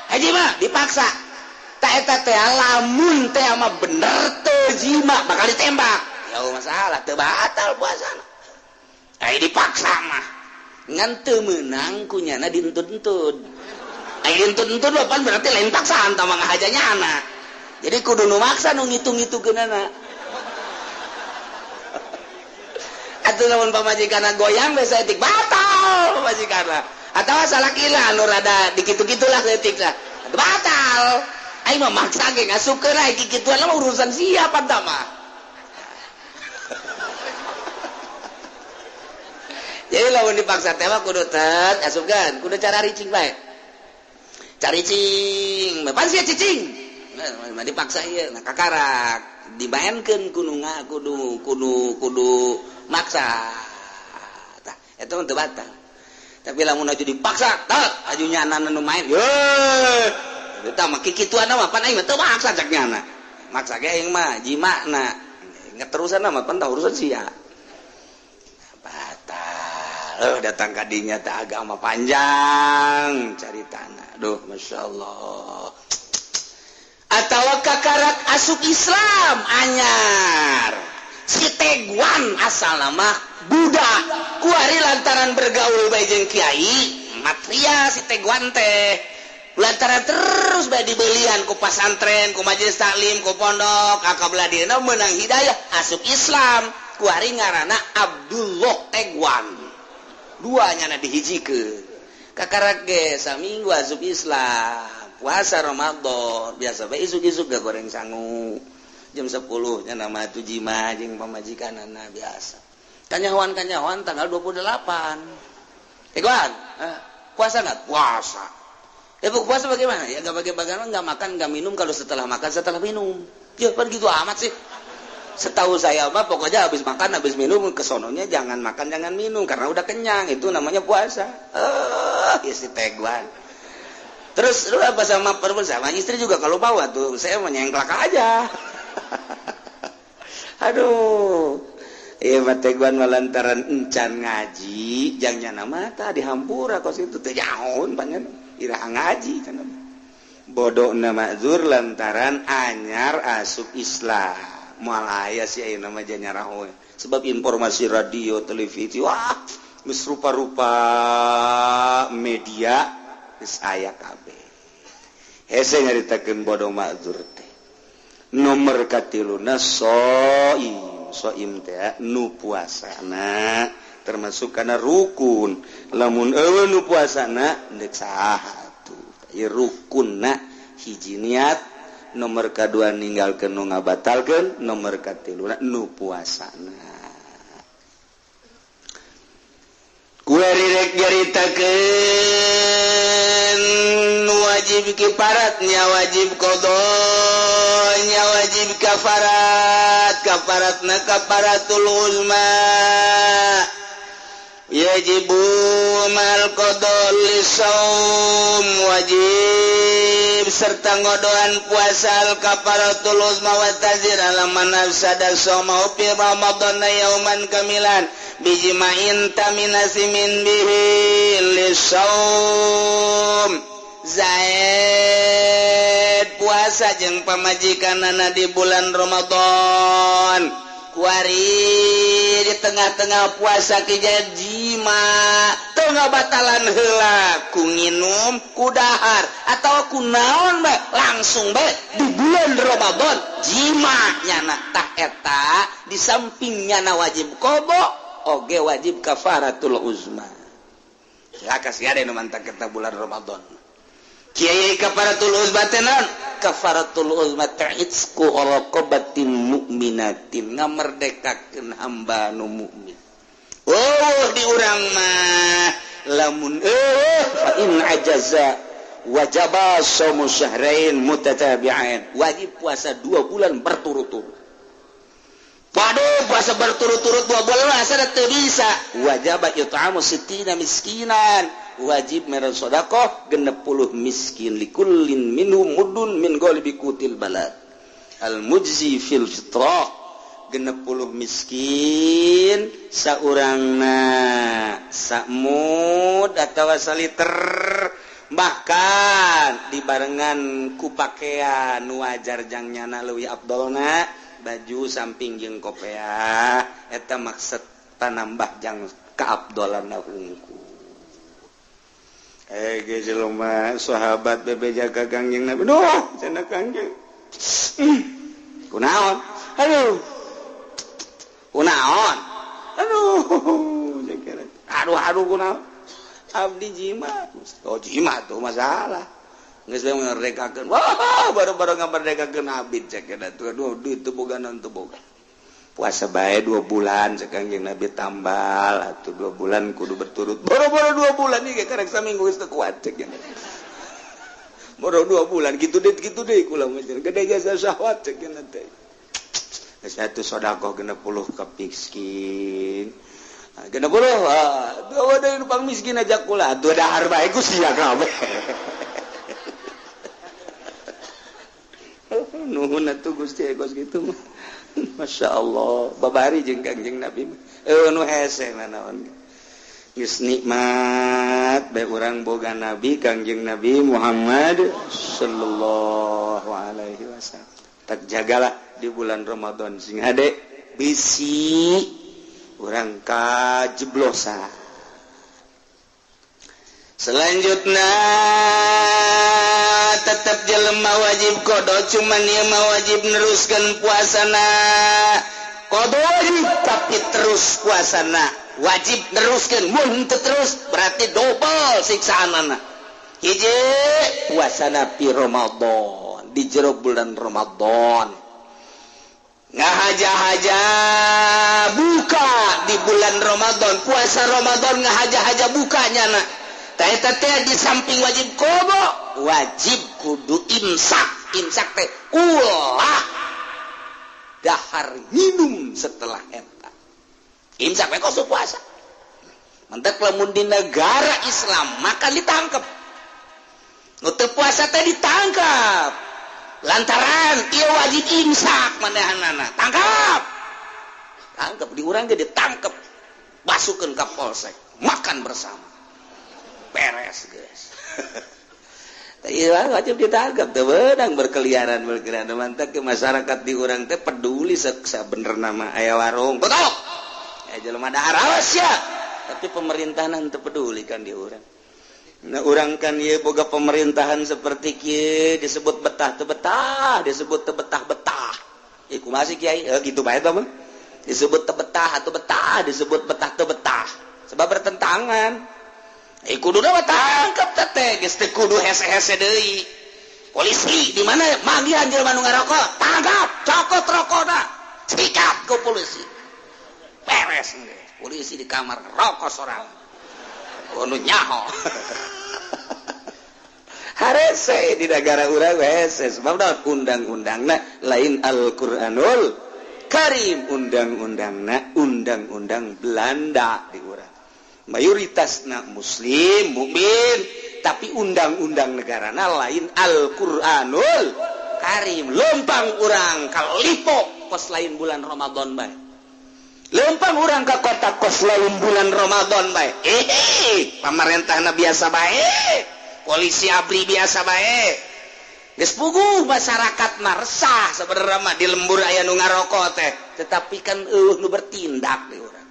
Haji mah dipaksa. Ta eta teh lamun teh mah bener teu jima bakal ditembak. Ya masalah teu batal puasana. Ai dipaksa mah. Ngan teu meunang kunyana dituntut. Ai dituntut mah pan berarti lain paksaan tah mah ngahajanya anak. Jadi kudu nu maksa nu ngitung-ngitungkeunana. Atuh lamun pamajikanna goyang we saeutik batal pamajikanna. Atawa salakila anu rada dikitu-kitulah saeutik lah. Batal. Aing mah maksa ge ngasukeun ae kikituan mah urusan siapa tah mah. Jadi lamun dipaksa teh mah kudu tet asupkeun, kudu cara ricing bae. Caricing, pan sia cicing. Nah, dipaksa ieu nah kakarak dimaenkeun kudu maksa tah eta mah teu batal tapi lamun aju dipaksa tet aju nyanan nu main ye eta mah kikituanna mah pan aing mah teu maksa cak nyana maksa ge aing mah jimana ngeterusan mah pan tah urusan sia batal datang ka dinya teh agama panjang caritana duh masyaallah atawa kakarak asup Islam anyar si Teguan asal nama budak kuari lantaran bergaul bae jeung kiai matria si Teguan teh lantaran terus bae dibelian ku pasantren ku majelis taklim ku pondok akabelah dina meunang hidayah asup Islam kuari ngaranna Abdullah Teguan duanya na dihijikeun kakarak ge saminggu asup Islam puasa Ramadan biasa bae isuk-isuk gak goreng sangu jam 10 nya nama tu jima jeung pamajikanana biasa kanyawan tanggal 28. Iguan, puasa nggak? Puasa. Puasa bagaimana? Ya nggak bagaimana, nggak makan, nggak minum. Kalau setelah makan, setelah minum. Ya kan gitu amat sih. Setahu saya mah pokoknya habis makan, habis minum, kesononya jangan makan, jangan minum. Karena udah kenyang, itu namanya puasa. Isi teguan. Terus lu apa sama istri juga kalau bawa tuh, saya menyengklak aja. Aduh. Iya mateguan malantaran encan ngaji, jangan mata dihampura kos itu teh nyaon panjang iraha ngaji kan. Bodohna ma'zur lantaran anyar asup Islam. Moal aya sih aya nama janyarah we. Sebab informasi radio, televisi, wah geus rupa-rupa media geus aya kabeh. Hese nyaritakeun bodoh ma'zur teh. Nomor katiluna soim teh nu puasana termasuk kana rukun. Lamun eueuh nu puasana deuk saha tuh. Ieu rukunna hiji niat, nomor kadua ninggalkeun nu ngabatalkeun, nomor katiluna nu puasana. Kuari rek nyaritakeun wajib kifaratnya, wajib qada nya, wajib kafaratna kafaratul uzma yajibu mal qada lisaum, wajib serta ngodoan puasa al kafaratul uzma wa tazir alaman afsada shauma fi ramadan yauman kamilan bijima'in taminasimin bihi lisaum. Zaid puasa jeung pamajikanana di bulan Ramadan. Kuari di tengah-tengah puasa kijaya jima, teu ngabatalan heula ku nginum, ku dahar atau ku naon bae, langsung bae di bulan Ramadan jima nyana tah eta di sampingnya na wajib qada oge wajib kafaratul uzma. Ya kasih ada nu mantap kita bulan Ramadan. Kiai kafaratul uzma tenan, kafaratul uzma ta'itsku raqabatin mu'minatin, ngamerdekakeun hamba nu mukmin. Oh di urang mah lamun fa in ajaza wajaba shaumu syahrain mutatabi'ain, wajib puasa 2 bulan berturut-turut. Waduh puasa berturut-turut 2 bulan asa teu bisa, wajib it'amu 60 miskinan, wajib mere sedekah 60 miskin likullin minhum muddun min ghalibi qutil balad al mujzi fil fitrah, 60 miskin saurangna sakmud atawa saliter, bahkan dibarengan ku pakaian nu wajar jangnyana leuwih afdalna baju samping jeung kopea, eta maksud panambah jang kaabdolanna hungku. Jelema sahabat bebe jaga kangjeng Nabi. Duh, cenah kangjeng. Kunaon? Aduh. Kunaon? Aduh, aduh kunaon? Abdi jimat. Oh, jimat tuh masalah. Geus bae merdekakeun. Wah, baru-baru ngamerdekakeun abid cek eta tuh. Aduh, duit teu boga naon teu boga. Puasa bae 2 bulan sekarang yang Nabi tambal atau 2 bulan kudu berturut boro-boro 2 bulan nih karek saminggu geus teu kuat cek ya. Boro 2 bulan gitu deh kula mah gede jasa syahwat cek ya teh. Geus atuh sedekah 60 ka miskin. 60 dua deui nu pang miskin aja kula atuh dahar bae ku sia kabeh. Nuhun atuh Gusti egos gitu mah. Masya Allah, babari jeung kangjeng Nabi. Nu hese manaon. Geus nikmat bae urang boga Nabi kangjeng Nabi Muhammad sallallahu alaihi wasallam. Tak jagalah di bulan Ramadan sing hade bisi urang kajeblosan. Selanjutnya tetap jelema wajib qada, cuman ieu mah wajib neruskeun puasana. Qada wajib tapi terus puasana wajib neruskeun, mun teu terus berarti double siksaanana. Hiji puasana pi Ramadan, di jero bulan Ramadan. Ngahaja-haja buka di bulan puasa Ramadan ngahaja-haja bukanya na teh di samping wajib qodo wajib kudu imsak teh ulah dahar minum setelah eta imsak we koso puasa mantep lamun di negara Islam maka ditangkap nu teu puasa teh ditangkap lantaran ieu wajib imsak manehanana tangkap di urang ge ditangkap basukeun ka polsek makan bersama beres guys. Iya wajib ditangkap teu beunang berkeliaran mantap ke masyarakat di urang teh peduli sabener nama aya warung betul ya jelema dahar awas ya tapi pemerintahan teu peduli kan di urang. Nah urang kan ieu boga pemerintahan seperti kieu disebut betah teu betah disebut teu betah-betah ieu kumaha sih kiai gitu bae tah mah disebut teu betah atau betah disebut betah teu betah sebab bertentangan kudu mah tangkap teh geus teu kudu hese-hese deui polisi di mana manggihan jelema nu ngarokok tangkap cokot rokona sikat ku polisi beres polisi di kamar rokok sorang nu nyaho harese di negara urang hese sebab undang-undangna lain Al-Qur'anul Karim undang-undangna undang-undang Belanda di urang mayoritasna muslim mukmin tapi undang-undang negarana lain Al-Qur'anul Karim lempang urang ka Lipo kos lain bulan Ramadan bae lempang urang ka kota kos lain bulan Ramadan bae pamarentahna biasa bae polisi abri biasa bae geus puguh masyarakat mah resah sabenerna mah di lembur aya nu ngarokok teh tetapi kan nu bertindak di urang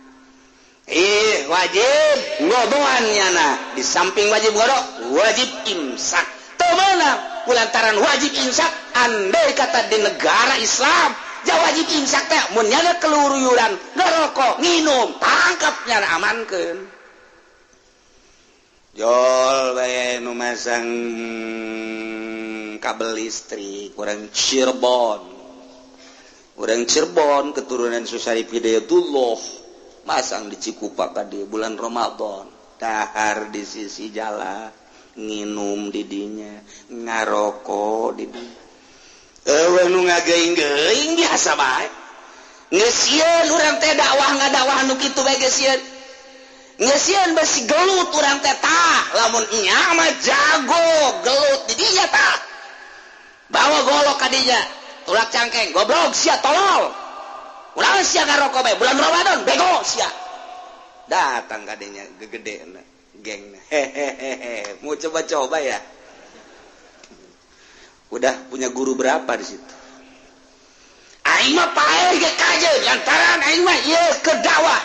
wajib ngodoannya nah di samping wajib ngodok wajib imsak teu meunang kulantaran wajib imsak andai kata di negara Islam ja wajib imsak teh mun nya keluruyuran ngerokok nginum tangkapnya amankeun jol bae nu masang kabel listrik urang Cirebon keturunan Susari Hidayatullah masang di Cikupa ka di bulan Ramadan dahar di sisi jalan nginum di dinya ngarokok di dinya eueuh nu ngagaing-gaing biasa bae geus sieun urang teh dakwah ngadakwah nu kitu bae geus sieun geus sieun besi gelut urang teh tah lamun nya mah jago gelut di dinya tah bawa golok ka dinya tulak cangkeng goblok sia tolol ulah sia ngarokok bae bulan Ramadan bego sia datang ka dinya gegedena gengna hehehe mau coba-coba ya udah punya guru berapa di situ aing mah paeh ge kajeun lantaran aing mah ieu keur dakwah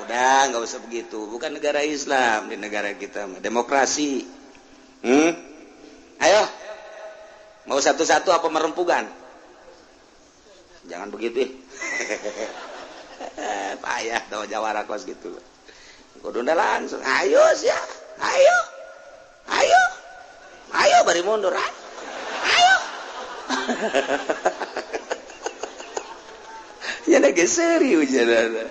udah enggak usah begitu bukan negara Islam di negara kita mah demokrasi ayo mau satu-satu apa merempugan jangan begitu payah tau jawara kos gitu kudu langsung ayo sia ayo bari mundur ayo nya ge serius janana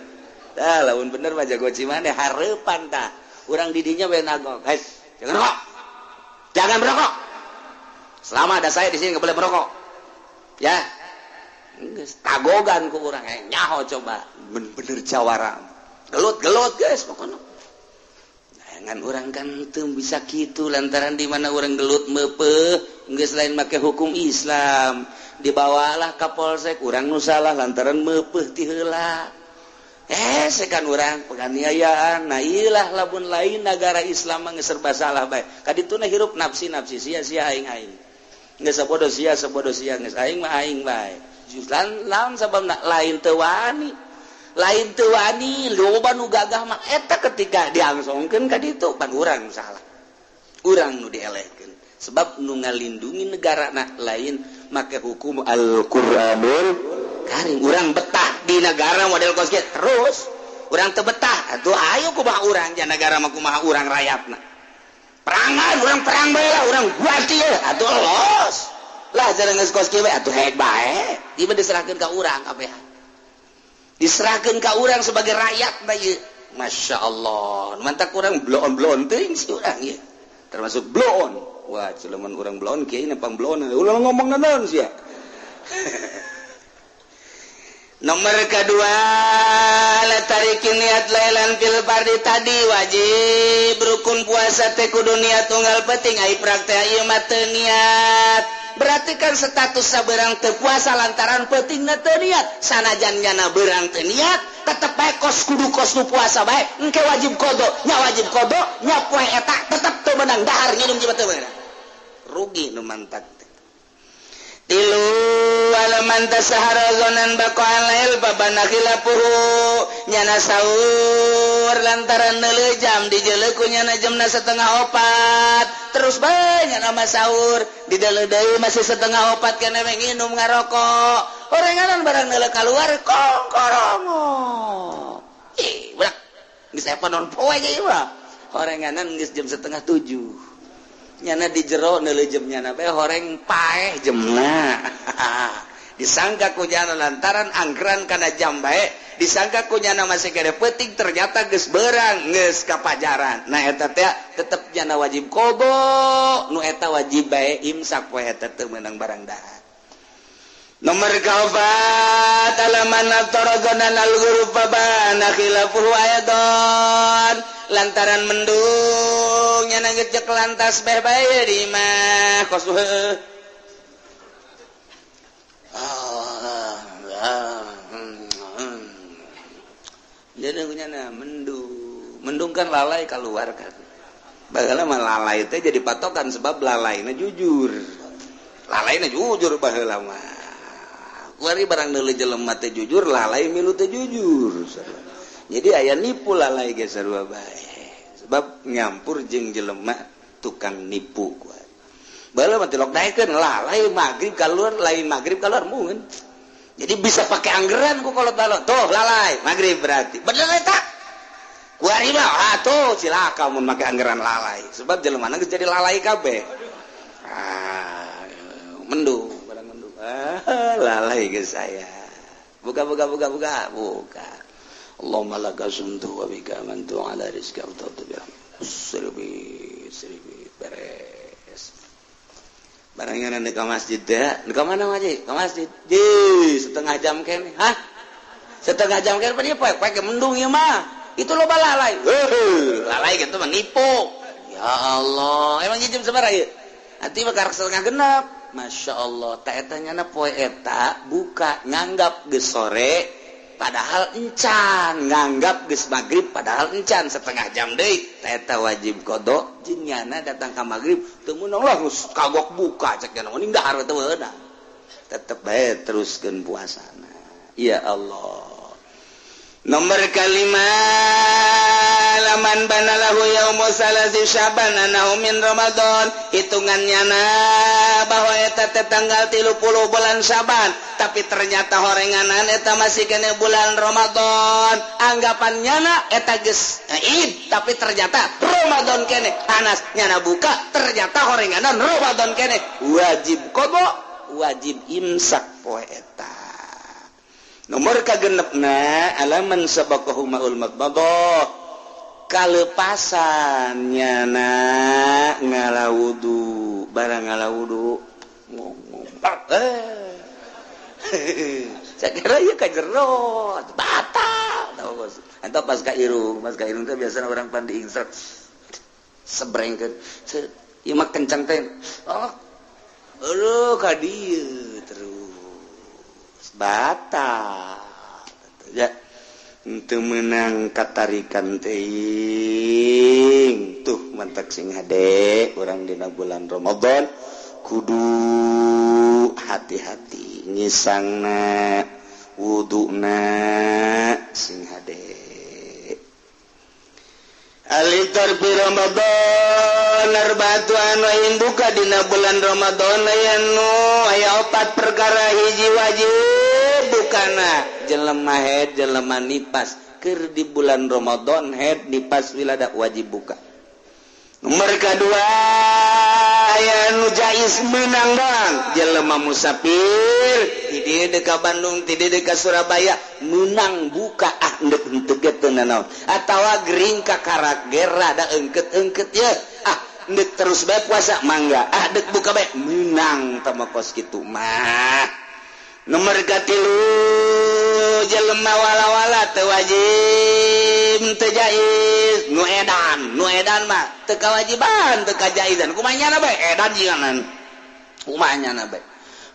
tah lamun bener mah jago cimane hareupan tah urang didinya we nagok guys jangan merokok selama ada saya di sini enggak boleh merokok ya geus tagogan ku urang nyaho coba bener jawara gelut guys pokoknya jangan orang kan teu bisa kitu lantaran di mana orang gelut meupeuh geus lain make hukum Islam dibawalah ka polsek urang nu salah lantaran meupeuh ti heula sekan urang penganiayaan nah iyalah lamun lain negara Islam mah geus serba salah bae kadituna hirup nafsi sia-sia aing geus sabodo sia geus aing mah aing bae lawan sababna lain teu wani loba nu gagah mah eta ketika diangsongkeun ka ditu pan urang salah urang nu dielehkeun sebab nu ngalindungi negarana lain make hukum Al-Qur'anul Karim urang betah di negara model kos kieu terus urang teu betah atuh ayo kumaha urang jan negara mah kumaha urang rakyatna perangan urang perang bae lah urang guati atuh los lah jarang geus kos kieu atuh head bae ieu diserahkeun ka urang kabeh diserahkeun ka urang sebagai rakyat bae Masya Allah mantap kurang bloon ting si orang ya termasuk bloon wah cuman kurang bloon kiai nepang bloon ulang ngomong naon sih ya nomor kedua latarikin niat lailan fil fardi tadi wajib rukun puasa teh kudu niat tunggal penting ai praktek ieu mah teu niat berarti kan status saberang teu puasa lantaran pentingna teu niat sanajan nyana beurang teu niat tetep bae kos kudu kos nu puasa bae engke wajib kodo nya poe eta tetep teu meunang dahar nginum jiba teu meunang rugi nu mantak tilu alaman tasahara zonan baqa'al lail babana khilafuhu nyana sahur lantaran neuleuh jam dijeuleuh ku nyana jamna 3:30 terus bae nyana mah sahur dideuleuh deui masih 3:30 keneh nginum ngarokok orenganan barang neuleuh kaluar kongkorongo budak geus aya non poe ge ieu mah orenganan geus jam 6:30 nyana di jero neuleuh jam nyana bae horeng paeh jemna disangka ku nyana lantaran angkeran kana jam bae disangka ku nyana masih kada penting ternyata geus beurang geus kapajaran nah eta teh tetep nyana wajib qada nu eta wajib bae imsak poe eta teu meunang barang dahar nomor kaopat alaman atarazanan al-ghuruf babana khilafuhu ayadon lantaran mendung nyana ngejek lantas bae bae di mah kos jadi nyana mendung kan lalai keluar kan baheula mah lalai teh jadi patokan sebab lalaina jujur baheula mah kuari barang neuleuh jelema teh jujur lalai milu teh jujur jadi aya nipu lalai ge sarua bae sebab nyampur jeung jelema tukang nipu kuat baheula mah tilok daekeun lalai magrib kaluar lain magrib kaluar mungkin jadi bisa pakai anggeran ku kalau talok tuh lalai magrib berarti bener eta kuari mah atuh cilaka mun make anggeran lalai sebab jelema geus jadi lalai kabeh mendung lalai ke saya buka Allahumma laka sumtu wa bika amantu ala rizqa wa tawtubiha seribi beres barangnya nanti ke masjid deh ke mana ngaji ke masjid di setengah jam kene setengah jam kene padi poe ke mendung ieu mah itu loba lalai lalai gitu mah nipu ya Allah emang jam sabaraha ieu ati mah karek setengah genep Masya Allah tak etanya poe eta buka nganggap geus sore padahal encan nganggap geus magrib padahal encan setengah jam deui tak eta wajib qada jeung nyana datang ka magrib teu meunang lah geus kagok buka cek nya mending dahar teu meunang tetep bae teruskeun puasana ya Allah nomor kalima laman banalahu yaumu salasi syaban anahu min ramadan hitungannya bahwa eta teh tanggal 30 bulan Syaban tapi ternyata horenganan eta masih kene bulan Ramadan anggapannya eta geus Id tapi ternyata Ramadan kene panas nyana buka ternyata horenganan Ramadan kene wajib qada wajib imsak poe eta nomor kagenepna alaman sabaqahu ma'ul madmadah kalepasan nyana ngalawudu barang ngalawudu ngomong saya kira ieu ka jero batal tahu anta pas ka irung teh biasana orang pan diinsert sebrengkeun ieu mah kencang teh ka dieu terus batal ya teu meunang katarikan teuing tuh mantak sing hade urang dina bulan Ramadan kudu hati-hati ngisangna wuduna sing hade alitar bi Ramadan arba'atuan wa in buka dina bulan Ramadan aya 4 perkara hiji wajib bukana jelema haid jelema nipas keur di bulan Ramadan haid nipas wilada wajib buka nomor kedua aya nu jais menang bang jelema musafir di dekat Bandung di dekat Surabaya menang buka ndek naon atawa gering ka karakter rada engket ya ndek terus bae puasa mangga dek buka bae menang tama kos kitu mah nomor katilu jelema wala-wala teu wajib teu jais nu edan mah teu kawajiban teu kajaizan kumanyana bae edan jiganan kumanyana bae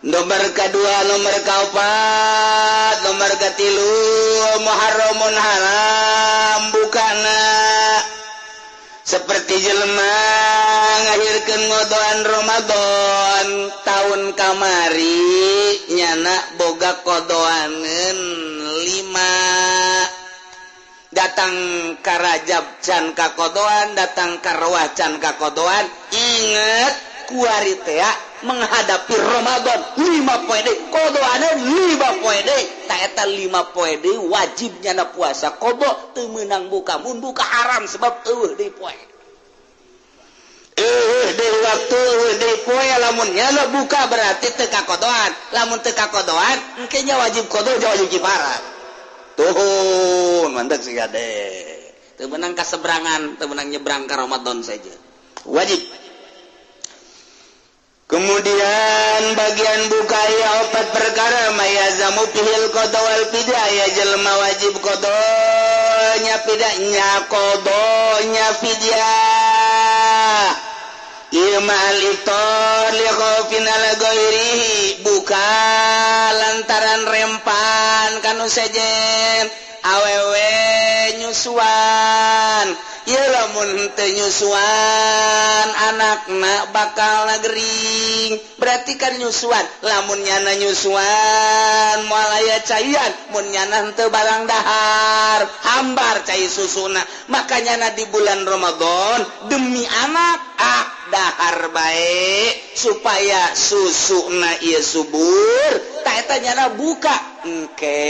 nomor kedua nomor kaopat nomor katilu muharramun haram bukana seperti jelema ngahirkeun ngodoan Ramadan tahun kamari nyana boga kodoaneun 5 datang ka Rajab can ka kodoan datang ka Rawah can ka kodoan inget kuari teh menghadapi Ramadan 5 poe deui kodoaneun 5 poe deui ta eta 5 poe deui wajib nyana puasa kodo teu meunang buka mun buka haram sebab eueuh deui poe deui waktu deui poe lamun nyana buka berarti teu kakodoan lamun teu kakodoan engke nya wajib kodo nya wajib kifarat tuhun mantap sih gade teu meunang kaseberangan teu meunang nyebrang ka Ramadan saja wajib. Kemudian bagian buka ya 4 perkara mayazamu fihil qada wal fidyah ya jelema wajib qadanya fidyah imal iftar li khaufin ala ghairihi buka lantaran rempan kanu sejen awewe nyusuan ieu lamun teu nyusuan anakna bakal nagering berarti kan nyusuan lamun nyana nyusuan moal aya caian mun nyana teu barang dahar hambar cai susuna makanya di bulan Ramadan demi anak dahar bae supaya susuna ieu subur ta eta nyana buka engke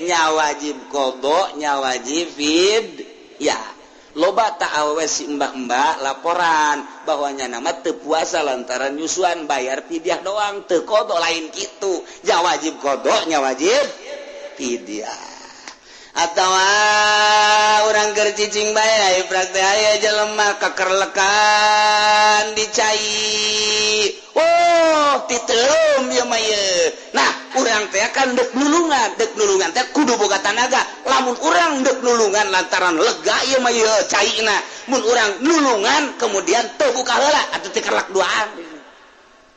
nya wajib qada nya wajib fidyah. Loba tak awewe si mbak-mbak laporan bahwanya nama teu puasa lantaran nyusuan bayar fidyah doang teu qada lain kitu nya wajib qada nya wajib fidyah atawa urang keur cicing bae praktek aya jelema kakerlekan dicai titeum ya mah nah urang teh kan dek nulungan teh kudu boga tanaga lamun urang dek nulungan lantaran lega ieu mah caina mun urang nulungan kemudian teu buka heula atuh teu kerlak duaan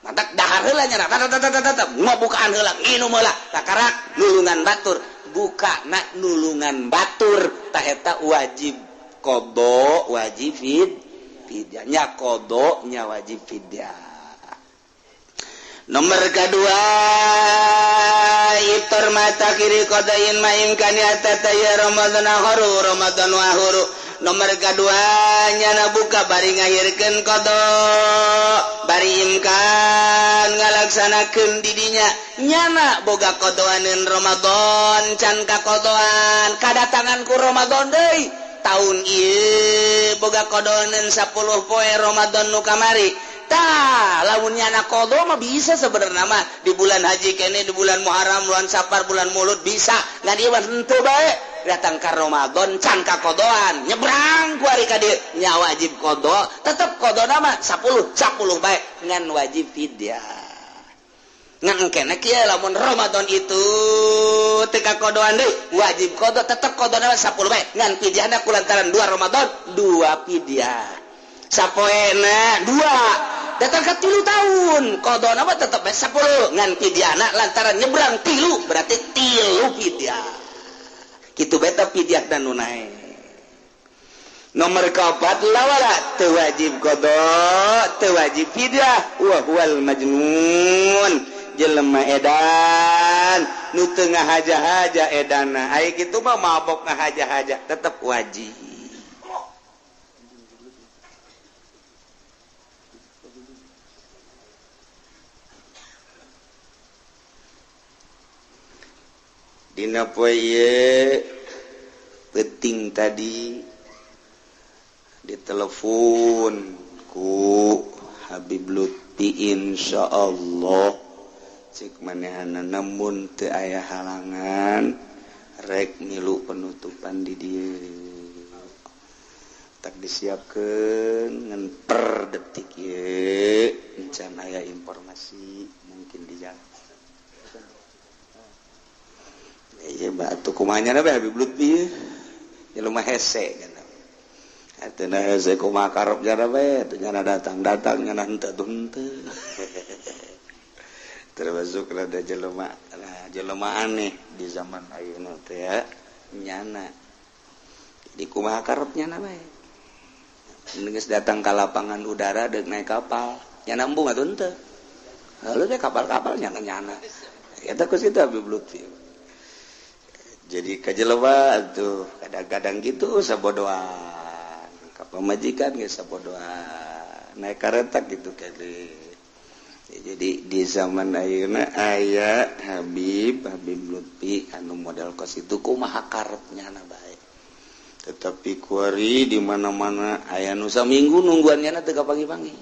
mantap dahar heula nya ngabukaan heula nginum heula takarak nulungan batur buka nak nulungan batur ta eta wajib qada wajib fidyah nya qada nya wajib fidyah. Nomor kedua iftar mata kiri qadain ma imkani atataya Ramadan wa huru nomor kedua nyana buka bari ngahirkeun qada bari imkan ngalaksanakeun di dinya nyana boga qadawaneun Ramadan can kakodoan kadatangan ku Ramadan deui taun ieu boga qadawaneun 10 poe Ramadan nu kamari tah lamun nyana qada mah bisa sebenarnya mah di bulan haji kene di bulan Muharram bulan Safar bulan Maulud bisa ngan ieu mah henteu bae datang ka Ramadan can kakodoan nyebrang ku ari ka dieu nya wajib qada tetep qadana mah 10 bae ngan wajib fidyah ngan kene kieu lamun Ramadan itu teu kakodoan deui wajib qada tetep qadana 10 bae ngan fidyahna kulantaran 2 Ramadan 2 fidyah sapoena 2 datang ke 3 tahun qadana mah tetep 10 ngan fidyahna lantaran nyebrang 3 berarti 3 fidyah kitu beta fidyah dan nunai. Nomor keempat lawala teu wajib qada teu wajib fidyah wa huwal majnun jelema edan nu teu ngahaja-haja edana ai kitu mah mabok ngahaja-haja tetep wajib. Dina poe ieu penting tadi ditelepon ku Habib Lutfi insyaallah cik manehana namun teu aya halangan rek milu penutupan di dieu tak disiapkeun ngan per detik ye encan aya informasi mungkin di jalan ieu batu kumanya na Habib Lutfi ye lumah hese kana atena hese kumaha karep jana bae teu nyana datang nyana henteu henteu termasuk rada jelema aneh di zaman ayeuna teh ya nyana di kumaha karepnya na bae geus datang ka lapangan udara deuk naik kapal nya nambung atuh henteu halu teh kapal-kapal nyana eta ku situ Habib Lutfi jadi ka jelema atuh kadang-kadang gitu sabodoan ka pamajikan geus sabodoan naik kareta gitu kali. Jadi di zaman ayeuna aya Habib Lutfi anu model kos itu kumaha karepnya na bae. Tetapi kuari di mana-mana aya nu saminggu nungguannya teu kapangi-pangi.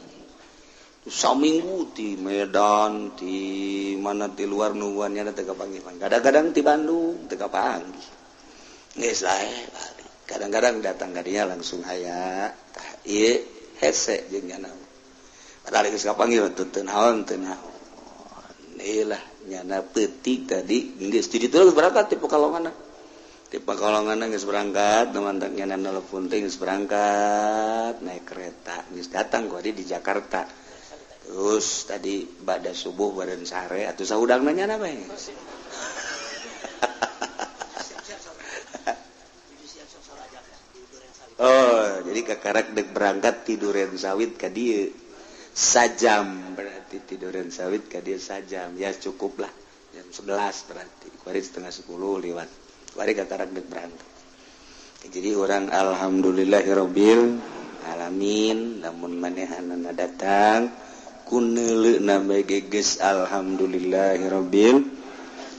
Saminggu di Medan, di mana di luar nungguannya teu kapangi-pangi. Kadang-kadang di Bandung teu kapangi. Geus lae balik. Kadang-kadang datang ka dinya langsung aya tah ieu hese jeung nyana. Padahal geus kapanggih teu naon. Iyalah nyana peutik tadi geus di ditu geus berangkat ti Pekalongan. Ti Pekalongan geus berangkat, teman-teman nyana nelpon teh geus berangkat naik kereta geus datang ku di Jakarta. Terus tadi bada subuh badan sare atuh saudangna nyana bae. Oh, jadi kakarak dek berangkat ti Duren Sawit ka dieu. Sajam berarti tiduran sawit ka dia sajam ya cukup lah jam 11 berarti kuari setengah 10 lewat kuari kakarak dek berangkat jadi orang alhamdulillahirabbil alamin lamun manehanana datang kuneuleu na bae geus alhamdulillahirabbil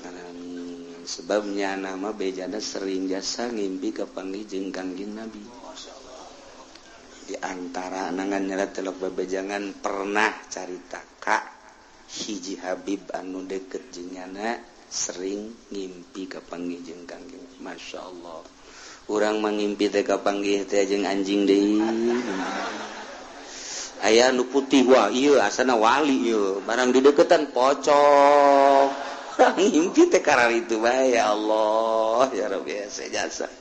alamin sebabnya nama bejana sering jasa ngimpi kapanggih jeung Kangjeng Nabi di antara nangan nyala telok bebejangan pernah carita ka hiji Habib anu deket jeung nyana sering ngimpi kapanggih jeung Kangjeng masyaallah urang mangimpi teh kapanggih teh jeung anjing deui aya nu putih wah ieu asana wali ieu barang di deketan pocong ngimpi teh kararitu bae ya Allah ya Rabbi jasa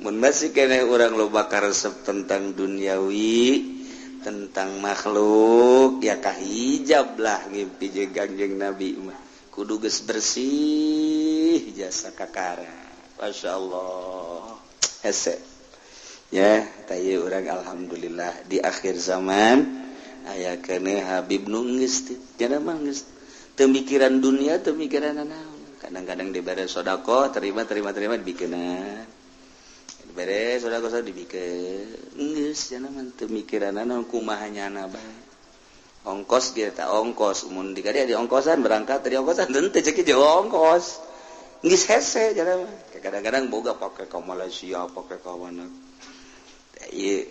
mun masih kene urang loba karesep tentang duniawi tentang makhluk ya kahijab lah ngimpi jeung Kangjeng Nabi mah kudu geus bersih jasa kakara masyaallah hese ya tayeu urang alhamdulillah di akhir zaman aya keneh Habib nu geus cenah mah geus teu mikiran dunia teu mikiran naon kadang-kadang dibere sedekah terima dibikeunna beres saudara dibikeun geus cenah mah teu mikiranna naon kumaha nyana bae ongkos ge eta ongkos mun dikade di ongkosan berangkat dari ongkosan teu cek jeung ongkos geus hese cenah mah kadang-kadang boga pake ka Malaysia pake ka mana ieu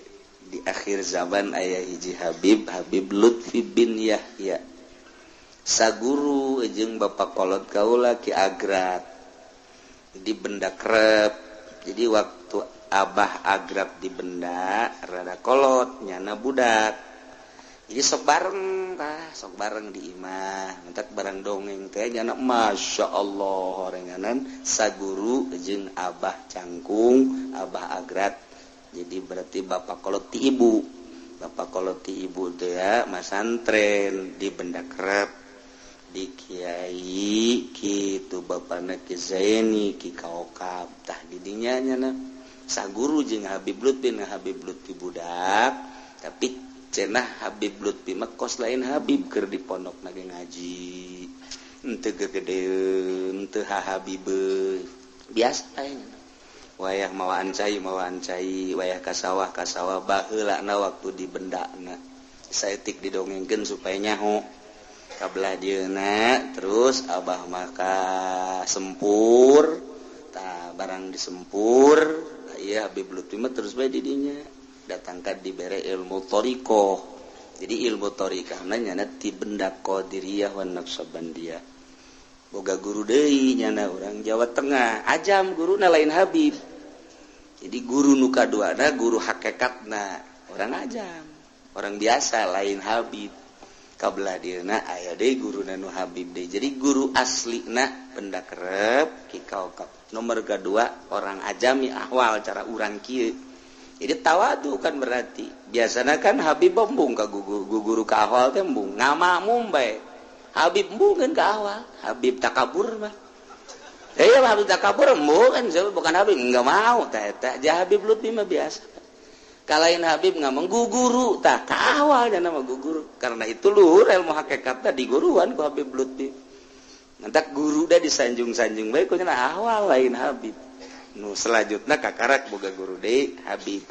di akhir zaman aya hiji Habib Lutfi bin Yahya saguru jeung bapak kolot kaula Ki Agrab di Benda Krep jadi waktu Abah Agrab di Benda rada kolot nyana budak jadi sok bareng di imah mentak bareng dongeng teh nyana masyaallah horenganan saguru jeung Abah Cangkung Abah Agrab jadi berarti bapak kolot ti ibu teh ya masantren di Benda Krep di Kiai kitu bapana Ki Zaini Ki Kaokab tah didinya nyana saguru jeung Habib Lutfi budak tapi cenah Habib Lutfi mah kos lain Habib keur di pondok nage ngaji henteu gegedeun teu hahabibeuh biasa nya wayah mawaan cai wayah kasawah baheulana waktu di Bendana saeutik didongengkeun supaya nyaho kabelah dieuna terus Abah maka sempur tah barang disempur ieu Habib Lutfi mah terus bae di dinya datangkan dibere ilmu thariqah Jadi ilmu thariqah nyana ti benda qadiriyah wan naqsabandiyah. Boga guru deui nyana urang Jawa Tengah, ajam guruna lain Habib. Jadi guru nu kaduana guru hakikatna orang ajam. Orang biasa lain Habib. Kabelah dieuna aya deui guruna nu Habib deui. Jadi guru aslina benda kerep kikaukap. Nomor kedua orang ajami ahwal cara urang kieu. Jadi tawadu kan berarti. Biasana kan Habib embung ka guru ka ahwal teh embung. Ngama mumbai. Habib embung kan ka ahwal. Habib takabur mah. Ya Habib takabur embung kan bukan Habib enggak mau tah eta. Jah Habib Lutfi mah biasa. Kalain Habib ngomong guru tah ka ahwal nya nama guru. Karena itu luhur ilmu hakikatna di guruan ku Habib Lutfi. Ngantak guru da disanjung-sanjung bae ku nya ahwal lain Habib. Nu selanjutnya kakarak boga guru deui Habib.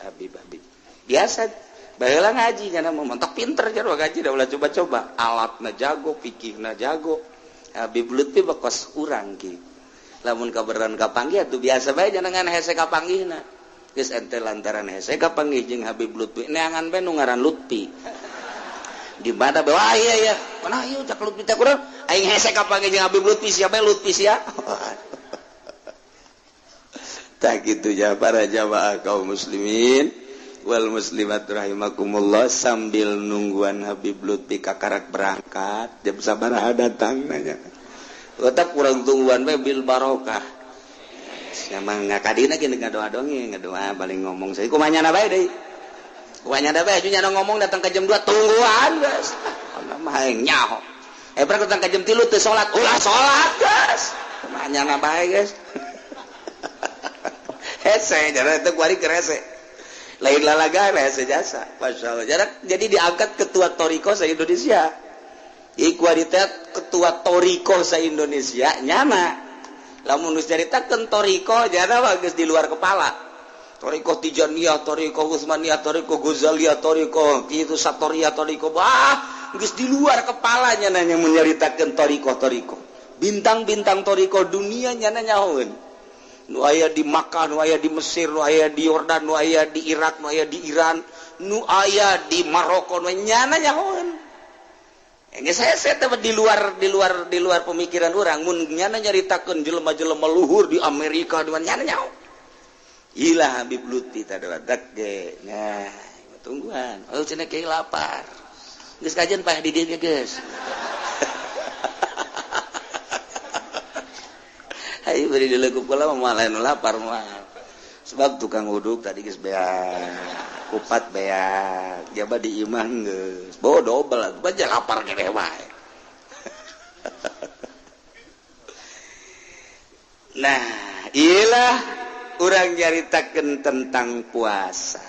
Biasa baheula ngaji nya mah mentok pinter jar ngaji da ulah coba-coba. Alatna jago, fikihna jago. Habib Lutfi bakos urang ki. Lamun kaberan kapanggih atuh biasa bae jangan hese kapanggihna. Geus ente lantaran hese kapanggih jeung Habib Lutfi. Neangan bae nu ngaran Lutfi. Di mana bae wah iya. Mana ieu cak Lutfi teh kurang aing hese kapanggih jeung Habib Lutfi sia bae Lutfi sia. Tak gitu ya para jamaah kaum muslimin wal muslimat rahimakumullah sambil nungguan Habib Lutfi kakarak berangkat jam sabaraha datang nanya. Otak kurang tungguan bae bil barokah. Sama ngakadina gini ngadoa dongeng, ngadoa paling ngomong saya kumanyana bae deui. Kumanyana bae aju nyana ngomong datang ke jam 2 tungguan geus. Ana mah hayang nyaho. Pernah datang ke jam 3 teu salat, ulah salat geus. Kumanyana bae geus. Hese jarak itu kuari kerese. Lain lalaga hese jasa. Masyaallah. Jadi diangkat ketua Toriko se-Indonesia. Kualitas ketua Toriko se-Indonesia nyana. Lamun geus caritakeun Toriko jana bagus di luar kepala. Toriko Tijaniyah, Toriko Utsmaniyah, Toriko Ghazaliyah, Toriko kitu Satoriyah, Toriko geus di luar kepala nyana nya menyaritakeun Toriko. Bintang-bintang Toriko dunia nyana nyahoeun. Nu aya di Makkah, nu aya di Mesir, nu aya di Yordan, nu aya di Irak, nu aya di Iran, nu aya di Maroko, nu nyana nyahoeun. Geus hese teh di luar pemikiran urang mun nyana nyaritakeun jelema-jelema luhur di Amerika di mana nyana nyaho. Ilah Habib Lutfi teh dadak ge. Nah, tungguan. Oh cenah kieu lapar. Geus kajian payah di dieu geus. Ayo beri dileuk kula mah lain lapar mah. Sebab tukang uduk tadi geus beak. Kupat beak, jaba di imah geus. Bawa dobel, baca lapar kene wae. Nah, iyalah urang nyaritakeun tentang puasa.